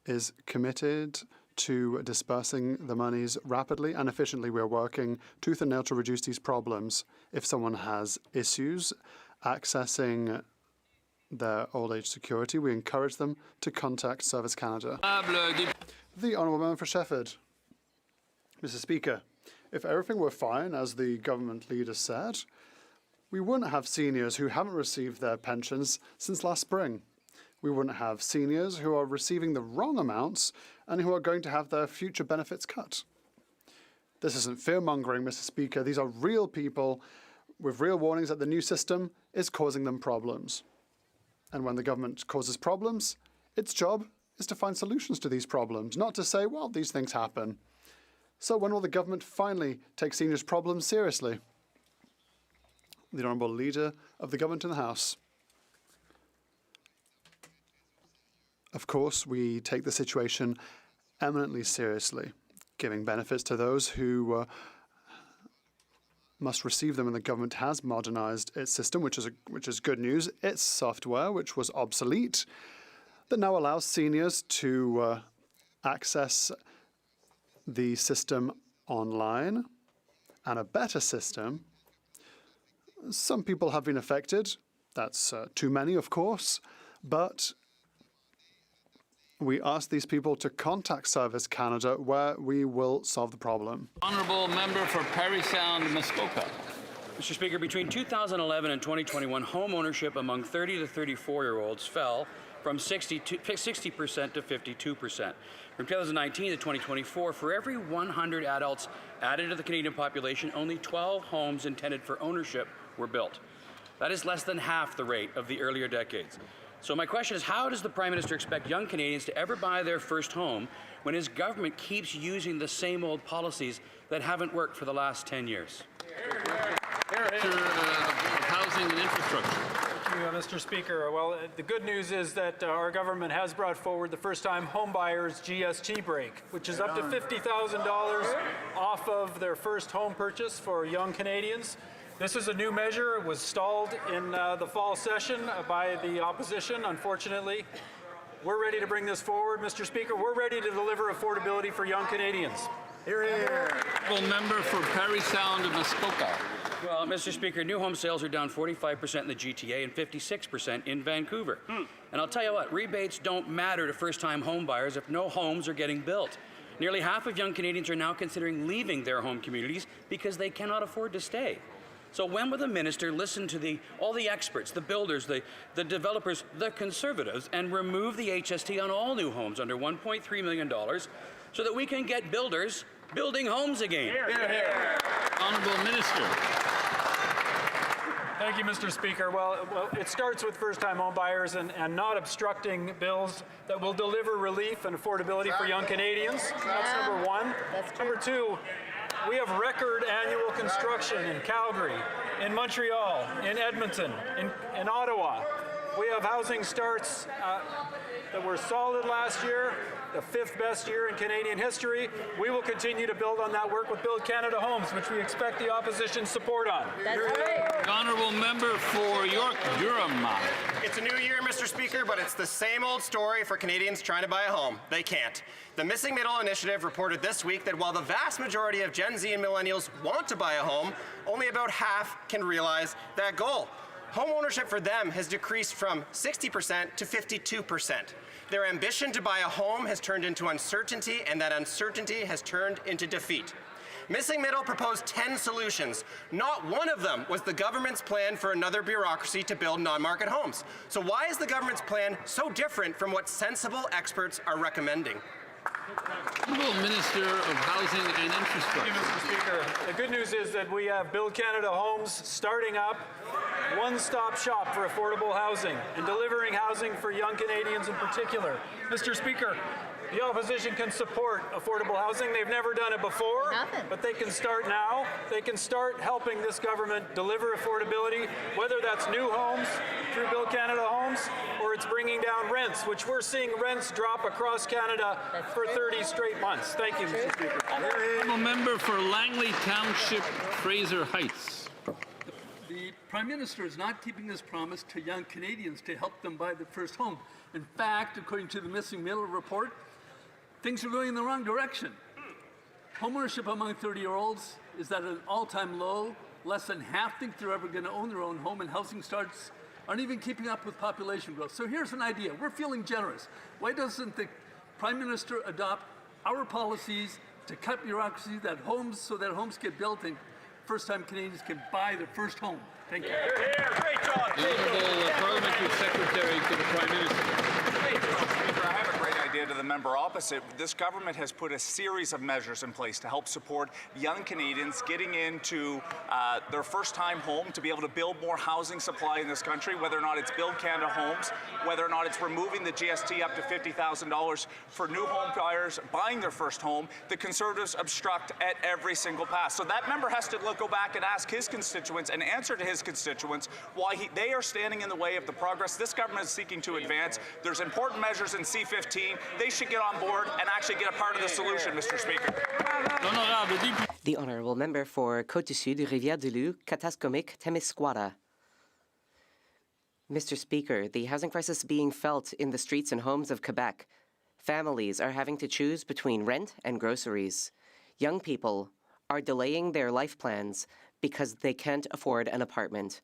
[SPEAKER 14] is committed to dispersing the monies rapidly and efficiently. We are working tooth and nail to reduce these problems. If someone has issues accessing their old age security, we encourage them to contact Service Canada. The Honourable Member for Shefford. Mr. Speaker, if everything were fine, as the government leader said, we wouldn't have seniors who haven't received their pensions since last spring. We wouldn't have seniors who are receiving the wrong amounts and who are going to have their future benefits cut. This isn't fear-mongering, Mr. Speaker. These are real people with real warnings that the new system is causing them problems. And when the government causes problems, its job is to find solutions to these problems, not to say, well, these things happen. So when will the government finally take seniors' problems seriously? The Honourable Leader of the Government in the House. Of course, we take the situation eminently seriously, giving benefits to those who must receive them, and the government has modernised its system, which is good news. Its software, which was obsolete, that now allows seniors to access the system online, and a better system. Some people have been affected. That's too many, of course, but we ask these people to contact Service Canada, where we will solve the problem.
[SPEAKER 2] Honourable Member for Parry Sound, Muskoka.
[SPEAKER 10] Mr. Speaker, between 2011 and 2021, home ownership among 30 to 34-year-olds fell from 60% to 52%. From 2019 to 2024, for every 100 adults added to the Canadian population, only 12 homes intended for ownership were built. That is less than half the rate of the earlier decades. So my question is, how does the Prime Minister expect young Canadians to ever buy their first home when his government keeps using the same old policies that haven't worked for the last 10 years?
[SPEAKER 2] Housing and infrastructure.
[SPEAKER 11] Thank you, Mr. Speaker. Well, the good news is that our government has brought forward the first-time homebuyers GST break, which is up to $50,000 off of their first home purchase for young Canadians. This is a new measure. It was stalled in the fall session by the opposition, unfortunately. We're ready to bring this forward, Mr. Speaker. We're ready to deliver affordability for young Canadians.
[SPEAKER 2] Hear, hear. Member for Parry Sound, Muskoka.
[SPEAKER 10] Well, Mr. Speaker, new home sales are down 45% in the GTA and 56% in Vancouver. And I'll tell you what, rebates don't matter to first-time home buyers if no homes are getting built. Nearly half of young Canadians are now considering leaving their home communities because they cannot afford to stay. So when will the minister listen to all the experts, the builders, the developers, the Conservatives, and remove the HST on all new homes under $1.3 million so that we can get builders building homes again?
[SPEAKER 11] Hear, hear.
[SPEAKER 2] Honourable Minister.
[SPEAKER 11] Thank you, Mr. Speaker. Well, it starts with first-time home buyers and not obstructing bills that will deliver relief and affordability for young Canadians. That's number one. Number two, we have record annual construction in Calgary, in Montreal, in Edmonton, in Ottawa. We have housing starts that were solid last year, the 5th best year in Canadian history. We will continue to build on that work with Build Canada Homes, which we expect the opposition's support on.
[SPEAKER 2] That's right. Honourable Member for York Durham.
[SPEAKER 12] It's a new year, Mr. Speaker, but it's the same old story for Canadians trying to buy a home. They can't. The Missing Middle Initiative reported this week that while the vast majority of Gen Z and millennials want to buy a home, only about half can realize that goal. Home ownership for them has decreased from 60% to 52%. Their ambition to buy a home has turned into uncertainty, and that uncertainty has turned into defeat. Missing Middle proposed 10 solutions. Not one of them was the government's plan for another bureaucracy to build non-market homes. So why is the government's plan so different from what sensible experts are recommending?
[SPEAKER 2] Honourable Minister of Housing and Infrastructure.
[SPEAKER 11] Thank you, Mr. Speaker. The good news is that we have Build Canada Homes starting up. one-stop shop for affordable housing and delivering housing for young Canadians in particular. Mr. Speaker, the opposition can support affordable housing. They've never done it before, but they can start now. They can start helping this government deliver affordability, whether that's new homes through Build Canada Homes, or it's bringing down rents, which we're seeing rents drop across Canada for 30 straight months. Thank you, Mr. Speaker.
[SPEAKER 2] Honourable member for Langley Township, Fraser Heights.
[SPEAKER 5] The Prime Minister is not keeping his promise to young Canadians to help them buy their first home. In fact, according to the Missing Middle report, things are going in the wrong direction. Homeownership among 30-year-olds is at an all-time low. Less than half think they're ever going to own their own home, and housing starts aren't even keeping up with population growth. So here's an idea. We're feeling generous. Why doesn't the Prime Minister adopt our policies to cut bureaucracy so that homes get built and first-time Canadians can buy their first home? Thank you.
[SPEAKER 17] Great job.
[SPEAKER 2] The Honourable Parliamentary Secretary to the Prime Minister.
[SPEAKER 13] Speaker, I have a great idea to the member opposite. This government has put a series of measures in place to help support young Canadians getting into their first-time home, to be able to build more housing supply in this country, whether or not it's Build Canada Homes, whether or not it's removing the GST up to $50,000 for new home buyers buying their first home. The Conservatives obstruct at every single pass. So that member has to go back and ask his constituents and answer to his constituents why they are standing in the way of the progress this government is seeking to advance. There's important measures in C-15. They should get on board and actually get a part of the solution, Mr. Speaker.
[SPEAKER 16] The Honourable Member for Côte-du-Sud, Rivière-du-Loup, Katascomic-Témiscouata. Mr. Speaker, the housing crisis being felt in the streets and homes of Quebec. Families are having to choose between rent and groceries. Young people are delaying their life plans because they can't afford an apartment.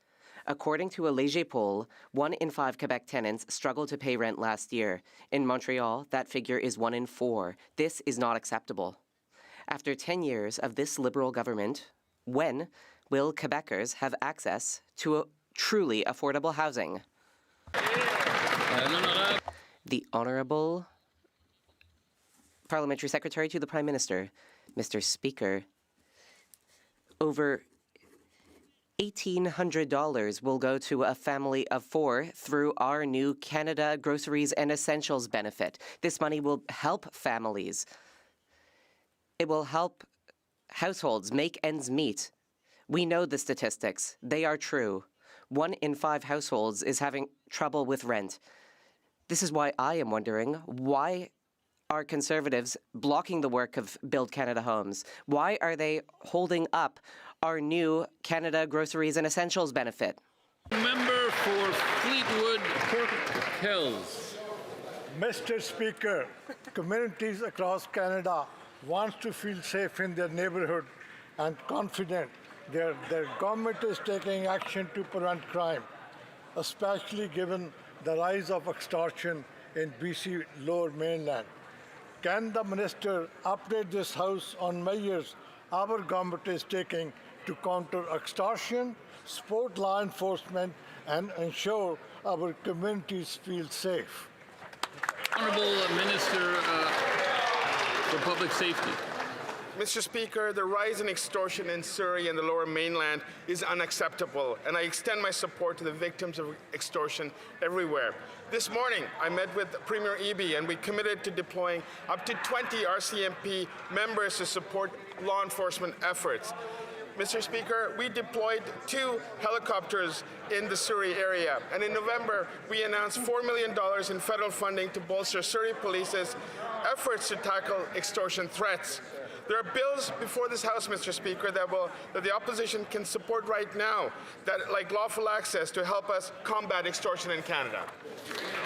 [SPEAKER 16] According to a Léger poll, 1 in 5 Quebec tenants struggled to pay rent last year. In Montreal, that figure is 1 in 4. This is not acceptable. After 10 years of this Liberal government, when will Quebecers have access to a truly affordable housing? The Honourable Parliamentary Secretary to the Prime Minister. Mr. Speaker, over $1,800 will go to a family of 4 through our new Canada Groceries and Essentials benefit. This money will help families. It will help households make ends meet. We know the statistics. They are true. 1 in 5 households is having trouble with rent. This is why I am wondering, why are Conservatives blocking the work of Build Canada Homes? Why are they holding up our new Canada Groceries and Essentials benefit?
[SPEAKER 2] Member for Fleetwood, Port Hills.
[SPEAKER 24] Mr. Speaker, communities across Canada want to feel safe in their neighborhood and confident their government is taking action to prevent crime, especially given the rise of extortion in BC Lower Mainland. Can the Minister update this House on measures our government is taking to counter extortion, support law enforcement, and ensure our communities feel safe?
[SPEAKER 2] Honourable Minister for Public Safety.
[SPEAKER 25] Mr. Speaker, the rise in extortion in Surrey and the Lower Mainland is unacceptable, and I extend my support to the victims of extortion everywhere. This morning, I met with Premier Eby, and we committed to deploying up to 20 RCMP members to support law enforcement efforts. Mr. Speaker, we deployed 2 helicopters in the Surrey area, and in November, we announced $4 million in federal funding to bolster Surrey Police's efforts to tackle extortion threats. There are bills before this House, Mr. Speaker, that the opposition can support right now, like lawful access, to help us combat extortion in Canada.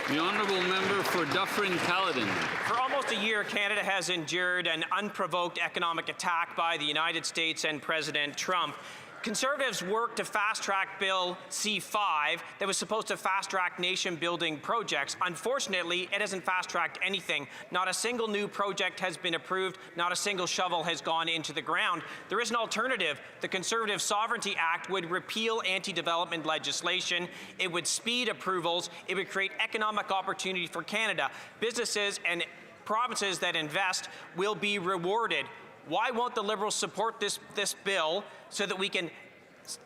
[SPEAKER 2] The Honourable Member for Dufferin-Caledon.
[SPEAKER 17] For almost a year, Canada has endured an unprovoked economic attack by the United States and President Trump. Conservatives worked to fast-track Bill C-5 that was supposed to fast-track nation-building projects. Unfortunately, it hasn't fast-tracked anything. Not a single new project has been approved. Not a single shovel has gone into the ground. There is an alternative. The Conservative Sovereignty Act would repeal anti-development legislation. It would speed approvals. It would create economic opportunity for Canada. Businesses and provinces that invest will be rewarded. Why won't the Liberals support this bill so that we can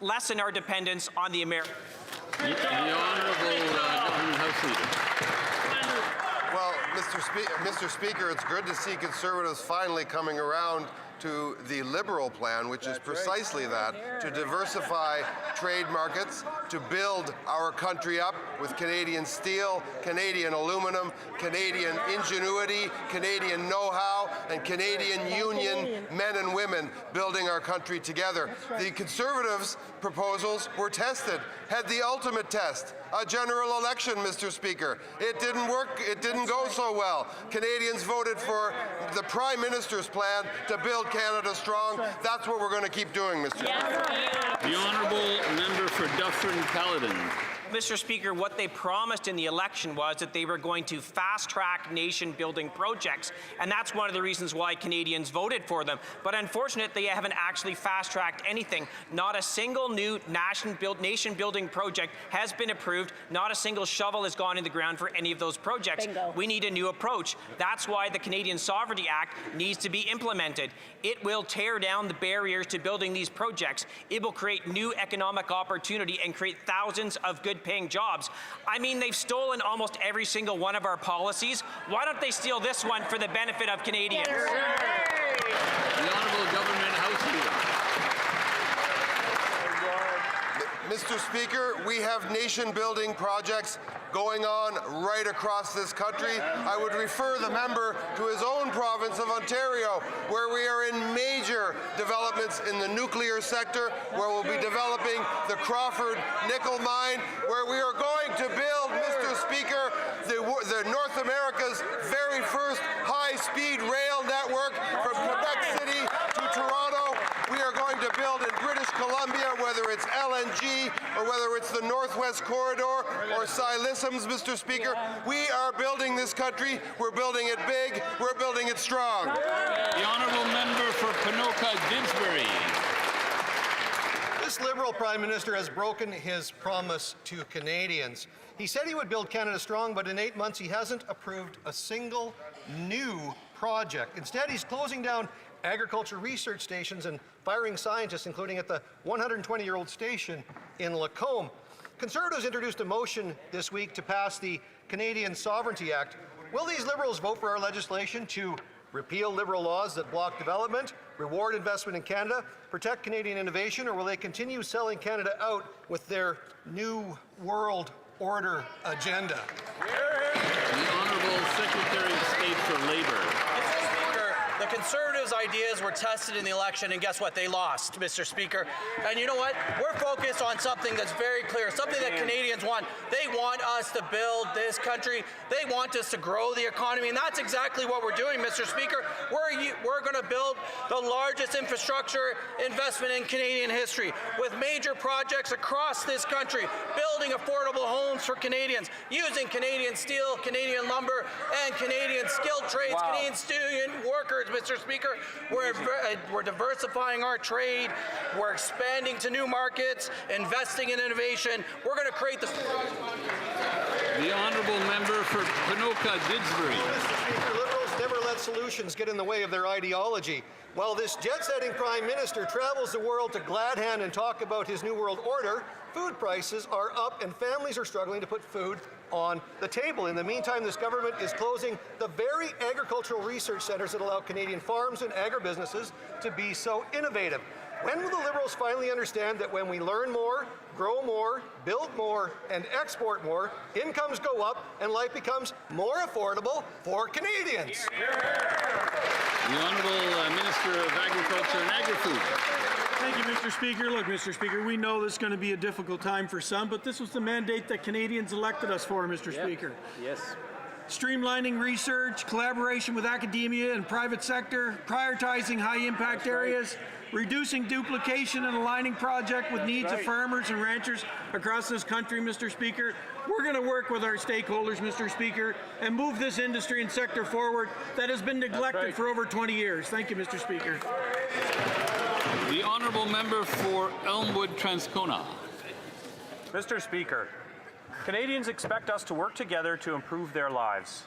[SPEAKER 17] lessen our dependence on the American.
[SPEAKER 2] The Honourable Government House Leader.
[SPEAKER 9] Well, Mr. Speaker, it's good to see Conservatives finally coming around to the Liberal plan, which is precisely that, to diversify trade markets, to build our country up with Canadian steel, Canadian aluminum, Canadian ingenuity, Canadian know-how, and Canadian union men and women building our country together. The Conservatives' proposals were tested, had the ultimate test, a general election, Mr. Speaker. It didn't work, it didn't go so well. Canadians voted for the Prime Minister's plan to build Canada strong. That's what we're going to keep doing, Mr. Speaker.
[SPEAKER 2] The Honourable Member for Dufferin-Caledon.
[SPEAKER 17] Mr. Speaker, what they promised in the election was that they were going to fast-track nation-building projects, and that's one of the reasons why Canadians voted for them. But unfortunately, they haven't actually fast-tracked anything. Not a single new nation-building project has been approved. Not a single shovel has gone in the ground for any of those projects. Bingo. We need a new approach. That's why the Canadian Sovereignty Act needs to be implemented. It will tear down the barriers to building these projects. It will create new economic opportunity and create thousands of good-paying jobs. I mean, they've stolen almost every single one of our policies. Why don't they steal this one for the benefit of Canadians?
[SPEAKER 2] The Honourable Government House Leader.
[SPEAKER 9] Mr. Speaker, we have nation-building projects going on right across this country. I would refer the member to his own province of Ontario, where we are in major developments in the nuclear sector, where we'll be developing the Crawford nickel mine, where we are going to build, Mr. Speaker, the North America's very first high-speed rail network from Quebec City to Toronto. We are going to build in British Columbia, whether it's LNG or whether it's the Northwest Corridor or Silicums, Mr. Speaker. We are building this country. We're building it big. We're building it strong.
[SPEAKER 2] The Honourable Member for Ponoka-Didsbury.
[SPEAKER 15] This Liberal Prime Minister has broken his promise to Canadians. He said he would build Canada strong, but in 8 months he hasn't approved a single new project. Instead, he's closing down agriculture research stations and firing scientists, including at the 120-year-old station in Lacombe. Conservatives introduced a motion this week to pass the Canadian Sovereignty Act. Will these Liberals vote for our legislation to repeal Liberal laws that block development, reward investment in Canada, protect Canadian innovation, or will they continue selling Canada out with their New World Order agenda?
[SPEAKER 2] The Honourable Secretary of State for Labour.
[SPEAKER 18] The Conservatives' ideas were tested in the election, and guess what? They lost, Mr. Speaker. And you know what? We're focused on something that's very clear, something that Canadians want. They want us to build this country. They want us to grow the economy, and that's exactly what we're doing, Mr. Speaker. We're going to build the largest infrastructure investment in Canadian history, with major projects across this country, building affordable homes for Canadians, using Canadian steel, Canadian lumber, and Canadian skilled trades, Canadian student workers, Mr. Speaker. We're diversifying our trade. We're expanding to new markets, investing in innovation. We're going to create the...
[SPEAKER 2] The Honourable Member for Ponoka-Didsbury.
[SPEAKER 15] Mr. Speaker, Liberals never let solutions get in the way of their ideology. While this jet-setting Prime Minister travels the world to glad hand and talk about his New World Order, food prices are up and families are struggling to put food on the table. In the meantime, this government is closing the very agricultural research centres that allow Canadian farms and agribusinesses to be so innovative. When will the Liberals finally understand that when we learn more, grow more, build more, and export more, incomes go up and life becomes more affordable for Canadians?
[SPEAKER 2] The Honourable Minister of Agriculture and Agri-Food.
[SPEAKER 4] Thank you, Mr. Speaker. Look, Mr. Speaker, we know this is going to be a difficult time for some, but this was the mandate that Canadians elected us for, Mr. Speaker.
[SPEAKER 18] Yes.
[SPEAKER 4] Streamlining research, collaboration with academia and private sector, prioritizing high-impact areas, reducing duplication and aligning project with needs of farmers and ranchers across this country, Mr. Speaker. We're going to work with our stakeholders, Mr. Speaker, and move this industry and sector forward that has been neglected for over 20 years. Thank you, Mr. Speaker.
[SPEAKER 2] The Honourable Member for Elmwood-Transcona.
[SPEAKER 20] Mr. Speaker, Canadians expect us to work together to improve their lives.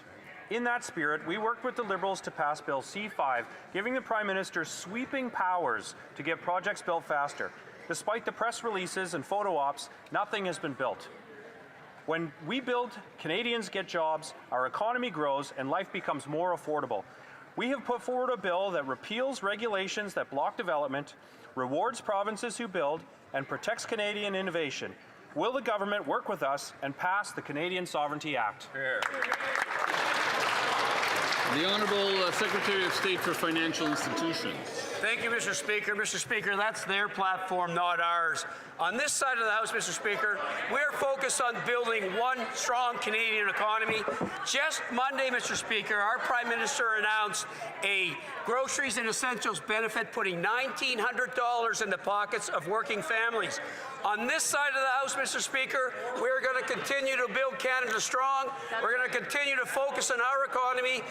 [SPEAKER 20] In that spirit, we worked with the Liberals to pass Bill C-5, giving the Prime Minister sweeping powers to get projects built faster. Despite the press releases and photo ops, nothing has been built. When we build, Canadians get jobs, our economy grows, and life becomes more affordable. We have put forward a bill that repeals regulations that block development, rewards provinces who build, and protects Canadian innovation. Will the government work with us and pass the Canadian Sovereignty Act?
[SPEAKER 2] The Honourable Secretary of State for Financial Institutions.
[SPEAKER 1] Thank you, Mr. Speaker. Mr. Speaker, that's their platform, not ours. On this side of the House, Mr. Speaker, we're focused on building one strong Canadian economy. Just Monday, Mr. Speaker, our Prime Minister announced a groceries and essentials benefit, putting $1,900 in the pockets of working families. On this side of the House, Mr. Speaker, we're going to continue to build Canada strong. We're going to continue to focus on our economy.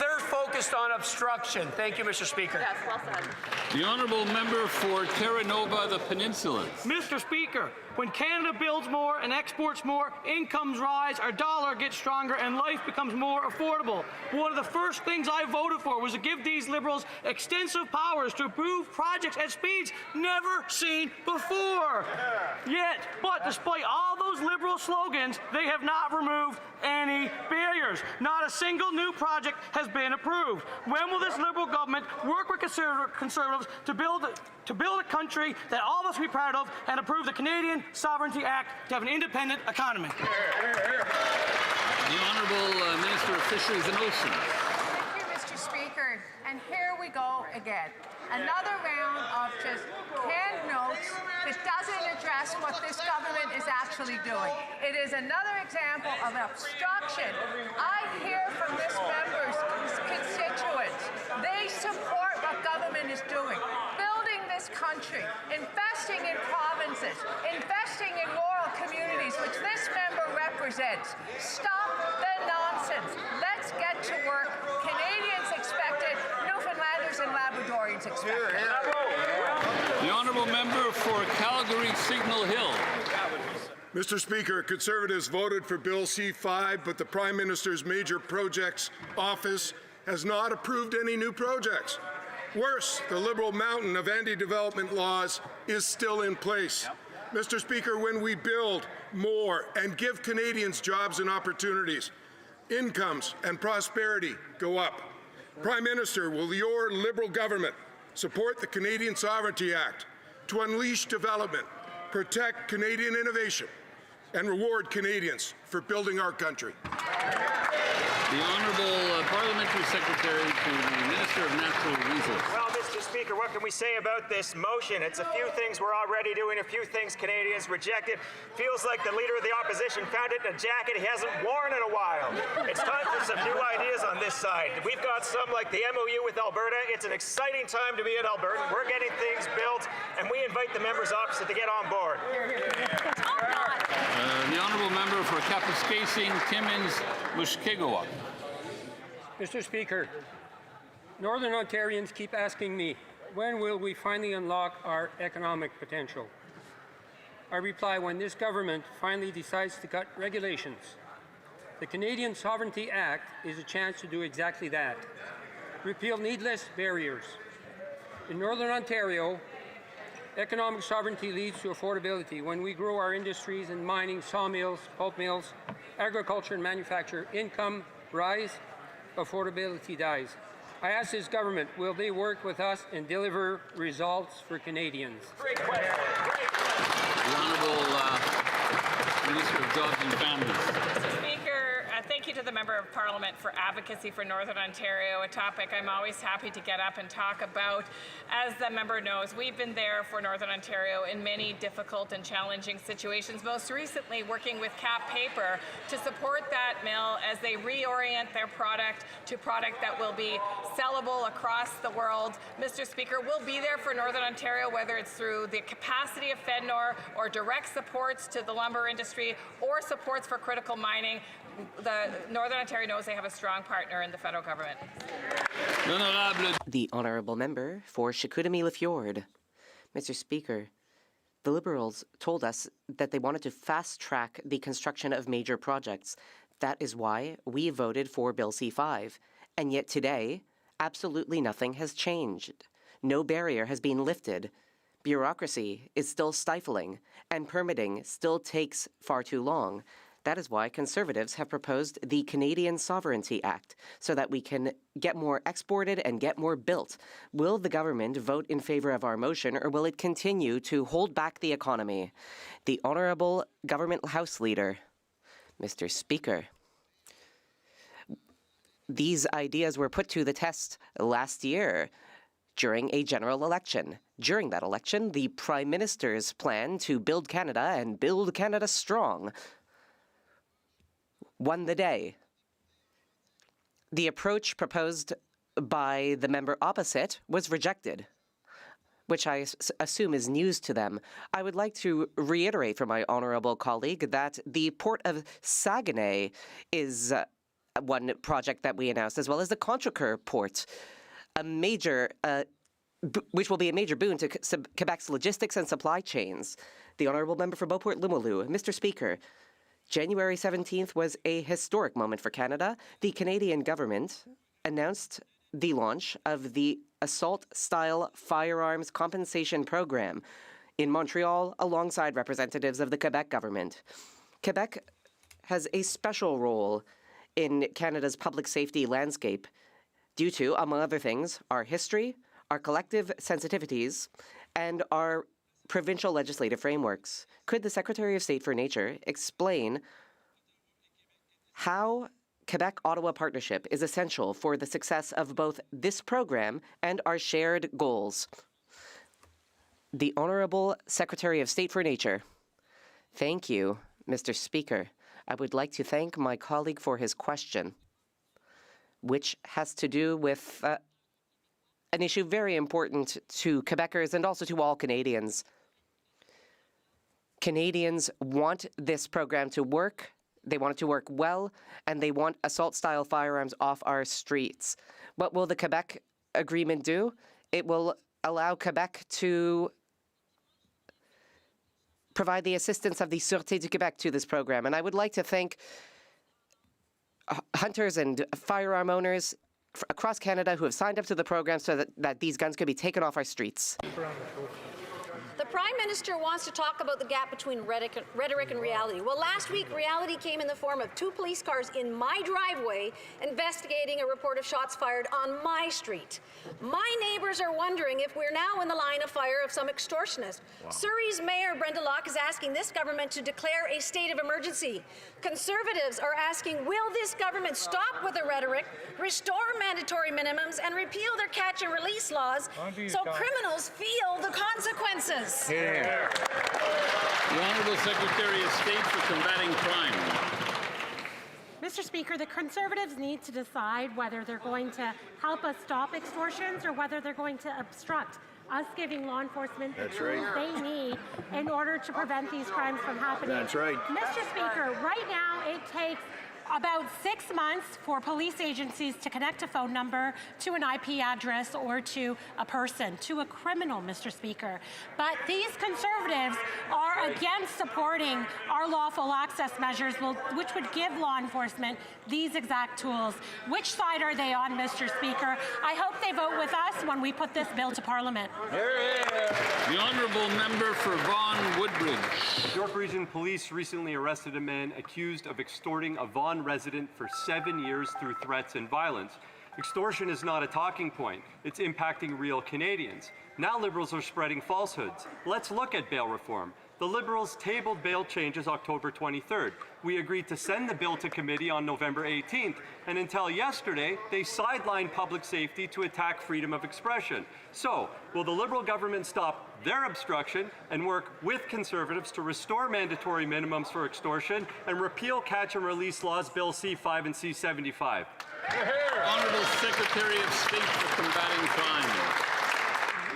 [SPEAKER 1] They're focused on obstruction. Thank you, Mr. Speaker.
[SPEAKER 23] Yes, well said.
[SPEAKER 2] The Honourable Member for Terra Nova, the Peninsula.
[SPEAKER 3] Mr. Speaker, when Canada builds more and exports more, incomes rise, our dollar gets stronger, and life becomes more affordable. One of the first things I voted for was to give these Liberals extensive powers to approve projects at speeds never seen before. But despite all those Liberal slogans, they have not removed any barriers. Not a single new project has been approved. When will this Liberal government work with Conservatives to build a country that all of us will be proud of and approve the Canadian Sovereignty Act to have an independent economy?
[SPEAKER 2] The Honourable Minister of Fisheries and Oceans.
[SPEAKER 6] Thank you, Mr. Speaker. And here we go again. Another round of just canned notes that doesn't address what this government is actually doing. It is another example of obstruction. I hear from this member's constituents. They support what government is doing. Building this country, investing in provinces, investing in rural communities, which this member represents. Stop the nonsense. Let's get to work. Canadians expect it. Newfoundlanders and Labradorians expect it.
[SPEAKER 2] The Honourable Member for Calgary Signal Hill.
[SPEAKER 21] Mr. Speaker, Conservatives voted for Bill C-5, but the Prime Minister's Major Projects Office has not approved any new projects. Worse, the Liberal mountain of anti-development laws is still in place. Mr. Speaker, when we build more and give Canadians jobs and opportunities, incomes and prosperity go up. Prime Minister, will your Liberal government support the Canadian Sovereignty Act to unleash development, protect Canadian innovation, and reward Canadians for building our country?
[SPEAKER 2] The Honourable Parliamentary Secretary to the Minister of Natural Resources.
[SPEAKER 22] Well, Mr. Speaker, what can we say about this motion? It's a few things we're already doing, a few things Canadians rejected. Feels like the Leader of the Opposition found it in a jacket he hasn't worn in a while. It's time for some new ideas on this side. We've got some like the MOU with Alberta. It's an exciting time to be in Alberta. We're getting things built, and we invite the members opposite to get on board.
[SPEAKER 2] The Honourable Member for Kapuskasing, Timmins, Mushkegowuk.
[SPEAKER 26] Mr. Speaker, Northern Ontarians keep asking me, when will we finally unlock our economic potential? I reply, when this government finally decides to cut regulations. The Canadian Sovereignty Act is a chance to do exactly that. Repeal needless barriers. In Northern Ontario, economic sovereignty leads to affordability. When we grow our industries in mining, sawmills, pulp mills, agriculture and manufacture, income rise, affordability dies. I ask this government, will they work with us and deliver results for Canadians?
[SPEAKER 2] The Honourable Minister of Jobs and Families.
[SPEAKER 27] Speaker, thank you to the Member of Parliament for advocacy for Northern Ontario, a topic I'm always happy to get up and talk about. As the member knows, we've been there for Northern Ontario in many difficult and challenging situations, most recently working with Cap Paper to support that mill as they reorient their product to product that will be sellable across the world. Mr. Speaker, we'll be there for Northern Ontario, whether it's through the capacity of FedNor or direct supports to the lumber industry or supports for critical mining. The Northern Ontario knows they have a strong partner in the federal government.
[SPEAKER 16] The Honourable Member for Chicoutimi-Le-Fjord. Mr. Speaker, the Liberals told us that they wanted to fast-track the construction of major projects. That is why we voted for Bill C-5. And yet today, absolutely nothing has changed. No barrier has been lifted. Bureaucracy is still stifling, and permitting still takes far too long. That is why Conservatives have proposed the Canadian Sovereignty Act, so that we can get more exported and get more built. Will the government vote in favor of our motion, or will it continue to hold back the economy? The Honourable Government House Leader, Mr. Speaker. These ideas were put to the test last year during a general election. During that election, the Prime Minister's plan to build Canada and build Canada strong won the day. The approach proposed by the member opposite was rejected, which I assume is news to them. I would like to reiterate for my honourable colleague that the Port of Saguenay is one project that we announced, as well as the Contrecoeur Port, which will be a major boon to Quebec's logistics and supply chains. The Honourable Member for Beauport-Limoilou. Mr. Speaker, January 17th was a historic moment for Canada. The Canadian government announced the launch of the Assault-Style Firearms Compensation Program in Montreal alongside representatives of the Quebec government. Quebec has a special role in Canada's public safety landscape due to, among other things, our history, our collective sensitivities, and our provincial legislative frameworks. Could the Secretary of State for Nature explain how Quebec-Ottawa partnership is essential for the success of both this program and our shared goals? The Honourable Secretary of State for Nature. Thank you, Mr. Speaker. I would like to thank my colleague for his question, which has to do with an issue very important to Quebecers and also to all Canadians. Canadians want this program to work. They want it to work well, and they want assault-style firearms off our streets. What will the Quebec Agreement do? It will allow Quebec to provide the assistance of the Sûreté du Québec to this program. And I would like to thank hunters and firearm owners across Canada who have signed up to the program so that these guns could be taken off our streets.
[SPEAKER 7] The Prime Minister wants to talk about the gap between rhetoric and reality. Well, last week, reality came in the form of 2 police cars in my driveway investigating a report of shots fired on my street. My neighbours are wondering if we're now in the line of fire of some extortionist. Wow. Surrey's Mayor Brenda Locke is asking this government to declare a state of emergency. Conservatives are asking, will this government stop with the rhetoric, restore mandatory minimums, and repeal their catch and release laws so criminals feel the consequences?
[SPEAKER 2] Here. The Honourable Secretary of State for Combating Crime.
[SPEAKER 8] Mr. Speaker, the Conservatives need to decide whether they're going to help us stop extortions or whether they're going to obstruct us giving law enforcement the tools they need in order to prevent these crimes from happening.
[SPEAKER 21] That's right.
[SPEAKER 8] Mr. Speaker, right now it takes about 6 months for police agencies to connect a phone number to an IP address or to a person, to a criminal, Mr. Speaker. But these Conservatives are against supporting our lawful access measures, which would give law enforcement these exact tools. Which side are they on, Mr. Speaker? I hope they vote with us when we put this bill to Parliament.
[SPEAKER 2] The Honourable Member for Vaughan Woodbridge.
[SPEAKER 10] York Region Police recently arrested a man accused of extorting a Vaughan resident for 7 years through threats and violence. Extortion is not a talking point. It's impacting real Canadians. Now Liberals are spreading falsehoods. Let's look at bail reform. The Liberals tabled bail changes October 23rd. We agreed to send the bill to committee on November 18th, and until yesterday, they sidelined public safety to attack freedom of expression. So, will the Liberal government stop their obstruction and work with Conservatives to restore mandatory minimums for extortion and repeal catch and release laws Bill C5 and C75?
[SPEAKER 2] Honourable Secretary of State for Combating Crime.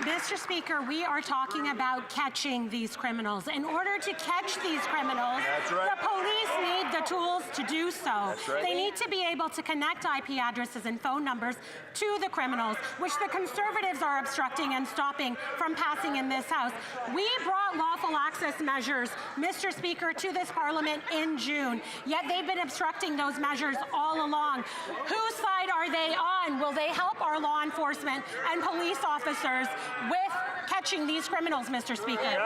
[SPEAKER 8] Mr. Speaker, we are talking about catching these criminals. In order to catch these criminals, the police need the tools to do so. They need to be able to connect IP addresses and phone numbers to the criminals, which the Conservatives are obstructing and stopping from passing in this House. We brought lawful access measures, Mr. Speaker, to this Parliament in June, yet they've been obstructing those measures all along. Whose side are they on? Will they help our law enforcement and police officers with catching these criminals, Mr. Speaker.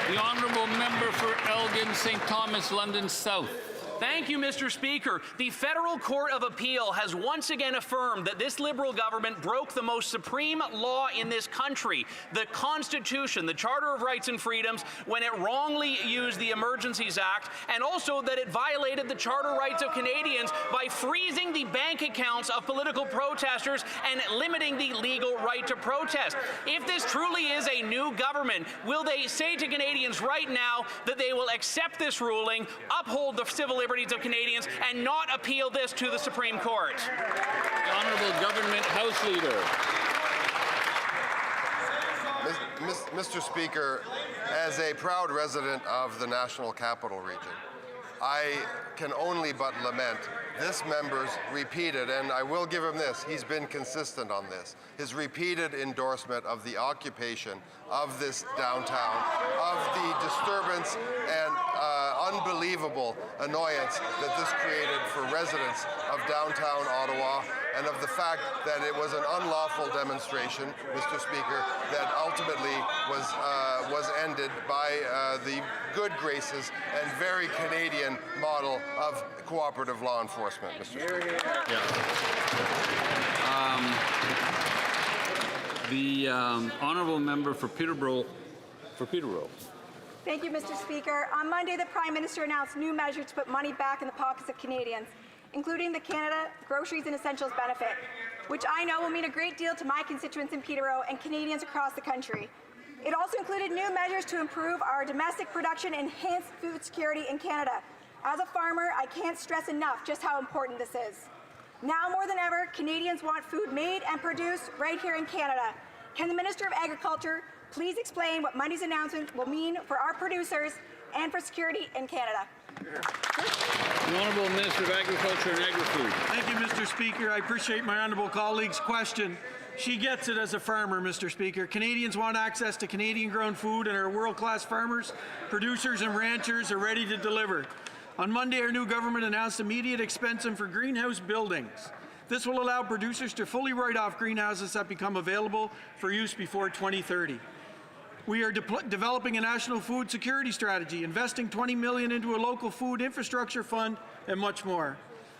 [SPEAKER 2] The honourable member for Elgin, St. Thomas, London South.
[SPEAKER 5] Thank you, Mr. Speaker. The Federal Court of Appeal has once again affirmed that this Liberal government broke the most supreme law in this country, the Constitution, the Charter of Rights and Freedoms, when it wrongly used the Emergencies Act, and also that it violated the Charter rights of Canadians by freezing the bank accounts of political protesters and limiting the legal right to protest. If this truly is a new government, will they say to Canadians right now that they will accept this ruling, uphold the civil liberties of Canadians, and not appeal this to the Supreme Court?
[SPEAKER 2] The Honourable Government House Leader.
[SPEAKER 9] Mr. Speaker, as a proud resident of the National Capital Region, I can only but lament this member's repeated, and I will give him this, he's been consistent on this, his repeated endorsement of the occupation of this downtown, of the disturbance and unbelievable annoyance that this created for residents of downtown Ottawa, and of the fact that it was an unlawful demonstration, Mr. Speaker, that ultimately was ended by the good graces and very Canadian model of cooperative law enforcement, Mr. Speaker.
[SPEAKER 2] The honourable member for Peterborough.
[SPEAKER 11] Thank you, Mr. Speaker. On Monday, the Prime Minister announced new measures to put money back in the pockets of Canadians, including the Canada Groceries and Essentials benefit, which I know will mean a great deal to my constituents in Peterborough and Canadians across the country. It also included new measures to improve our domestic production and enhance food security in Canada. As a farmer, I can't stress enough just how important this is. Now more than ever, Canadians want food made and produced right here in Canada. Can the Minister of Agriculture please explain what Monday's announcement will mean for our producers and for security in Canada?
[SPEAKER 2] The Honourable Minister of Agriculture and Agri-Food.
[SPEAKER 12] Thank you, Mr. Speaker. I appreciate my honourable colleague's question. She gets it as a farmer, Mr. Speaker. Canadians want access to Canadian-grown food, and our world-class farmers, producers and ranchers are ready to deliver. On Monday, our new government announced immediate expensing for greenhouse buildings. This will allow producers to fully write off greenhouses that become available for use before 2030. We are developing a national food security strategy, investing $20 million into a local food infrastructure fund, and much more.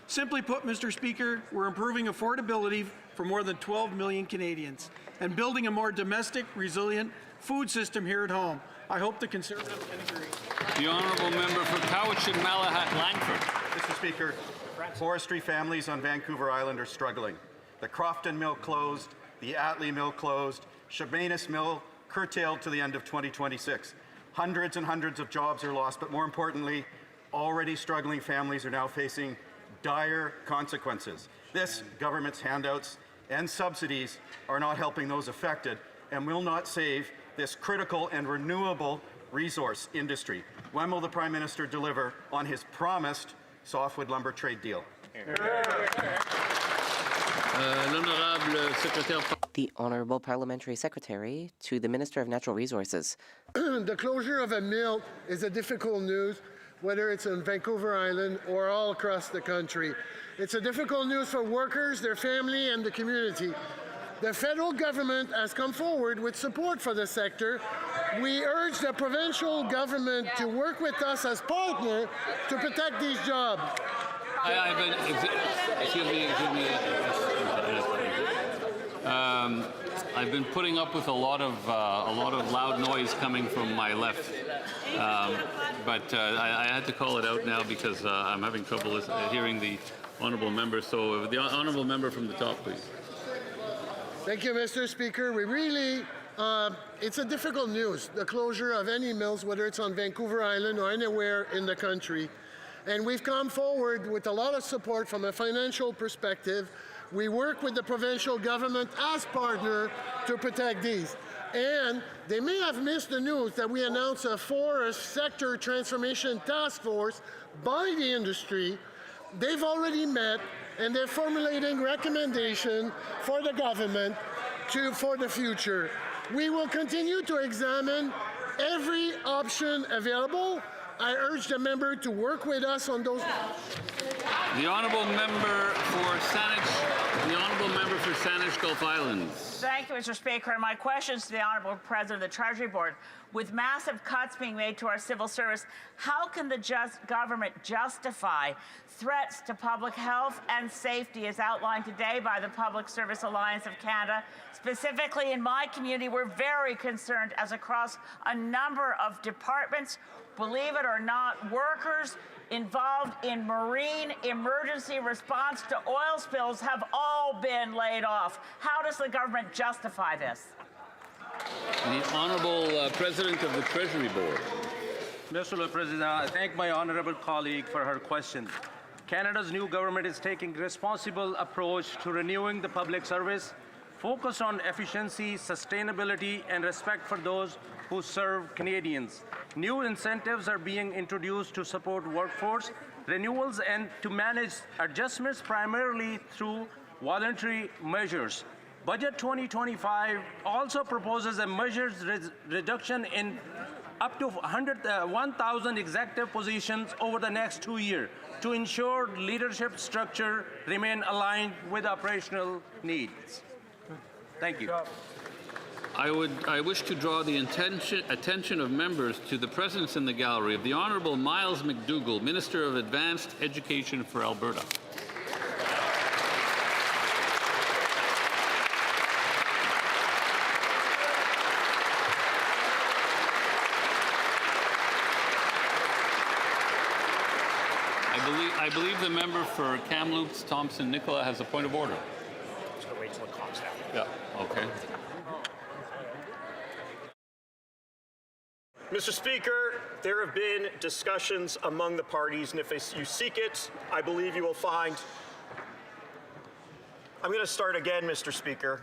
[SPEAKER 12] Simply put, Mr. Speaker, we're improving affordability for more than 12 million Canadians and building a more domestic, resilient food system here at home. I hope the Conservatives can agree.
[SPEAKER 2] The honourable member for Cowichan, Malahat, Langford.
[SPEAKER 13] Mr. Speaker, forestry families on Vancouver Island are struggling. The Crofton Mill closed, the Atlee Mill closed, Chabanus Mill curtailed to the end of 2026. Hundreds and hundreds of jobs are lost, but more importantly, already struggling families are now facing dire consequences. This government's handouts and subsidies are not helping those affected and will not save this critical and renewable resource industry. When will the Prime Minister deliver on his promised softwood lumber trade deal?
[SPEAKER 16] The Honourable Parliamentary Secretary to the Minister of Natural Resources.
[SPEAKER 14] The closure of a mill is a difficult news, whether it's on Vancouver Island or all across the country. It's a difficult news for workers, their family, and the community. The federal government has come forward with support for the sector. We urge the provincial government to work with us as partner to protect these jobs.
[SPEAKER 2] I've been putting up with a lot of loud noise coming from my left, but I had to call it out now because I'm having trouble hearing the honourable member. So the honourable member from the top, please.
[SPEAKER 14] Thank you, Mr. Speaker. We really, it's a difficult news, the closure of any mills, whether it's on Vancouver Island or anywhere in the country. And we've come forward with a lot of support from a financial perspective. We work with the provincial government as partner to protect these. And they may have missed the news that we announced a forest sector transformation task force by the industry. They've already met, and they're formulating recommendations for the government for the future. We will continue to examine every option available. I urge the member to work with us on those options.
[SPEAKER 2] The honourable member for Saanich, Gulf Islands.
[SPEAKER 4] Thank you, Mr. Speaker. And my question is to the Honourable President of the Treasury Board. With massive cuts being made to our civil service, how can the government justify threats to public health and safety as outlined today by the Public Service Alliance of Canada? Specifically in my community, we're very concerned as across a number of departments, believe it or not, workers involved in marine emergency response to oil spills have all been laid off. How does the government justify this?
[SPEAKER 2] The Honourable President of the Treasury Board.
[SPEAKER 15] Mr. Le President, I thank my honourable colleague for her question. Canada's new government is taking a responsible approach to renewing the public service, focused on efficiency, sustainability, and respect for those who serve Canadians. New incentives are being introduced to support workforce renewals and to manage adjustments primarily through voluntary measures. Budget 2025 also proposes a measures reduction in up to 1,000 executive positions over the next 2 years to ensure leadership structure remain aligned with operational needs. Thank you.
[SPEAKER 2] I wish to draw the attention of members to the presence in the gallery of the Honourable Miles McDougall, Minister of Advanced Education for Alberta. I believe the member for Kamloops, Thompson-Nicola, has a point of order.
[SPEAKER 17] Just gonna wait till it calms down.
[SPEAKER 2] Yeah, okay.
[SPEAKER 22] Mr. Speaker, there have been discussions among the parties, and if you seek it, I believe you will find. I'm going to start again, Mr. Speaker.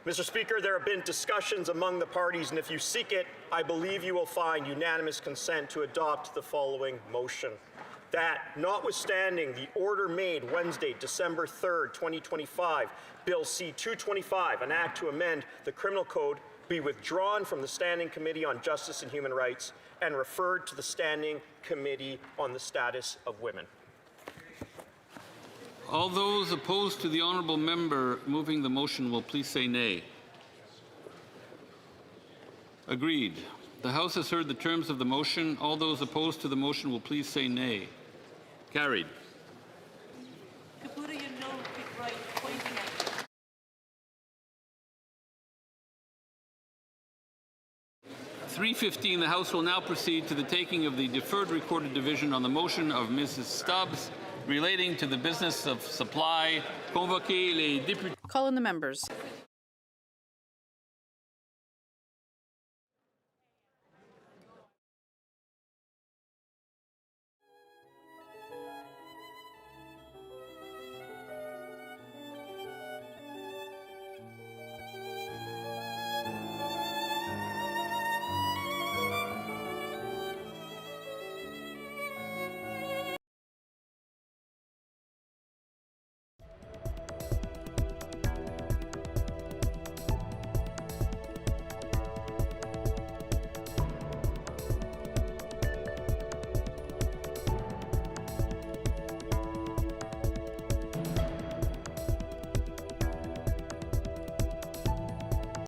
[SPEAKER 22] Mr. Speaker, there have been discussions among the parties, and if you seek it, I believe you will find unanimous consent to adopt the following motion. That, notwithstanding the order made Wednesday, December 3rd, 2025, Bill C-225, an act to amend the Criminal Code, be withdrawn from the Standing Committee on Justice and Human Rights and referred to the Standing Committee on the Status of Women.
[SPEAKER 2] All those opposed to the honourable member moving the motion will please say nay. Agreed. The House has heard the terms of the motion. All those opposed to the motion will please say nay. Carried. 3:15, the House will now proceed to the taking of the deferred recorded division on the motion of Mrs. Stubbs relating to the business of supply. Convoquer les députés.
[SPEAKER 18] Call in the members.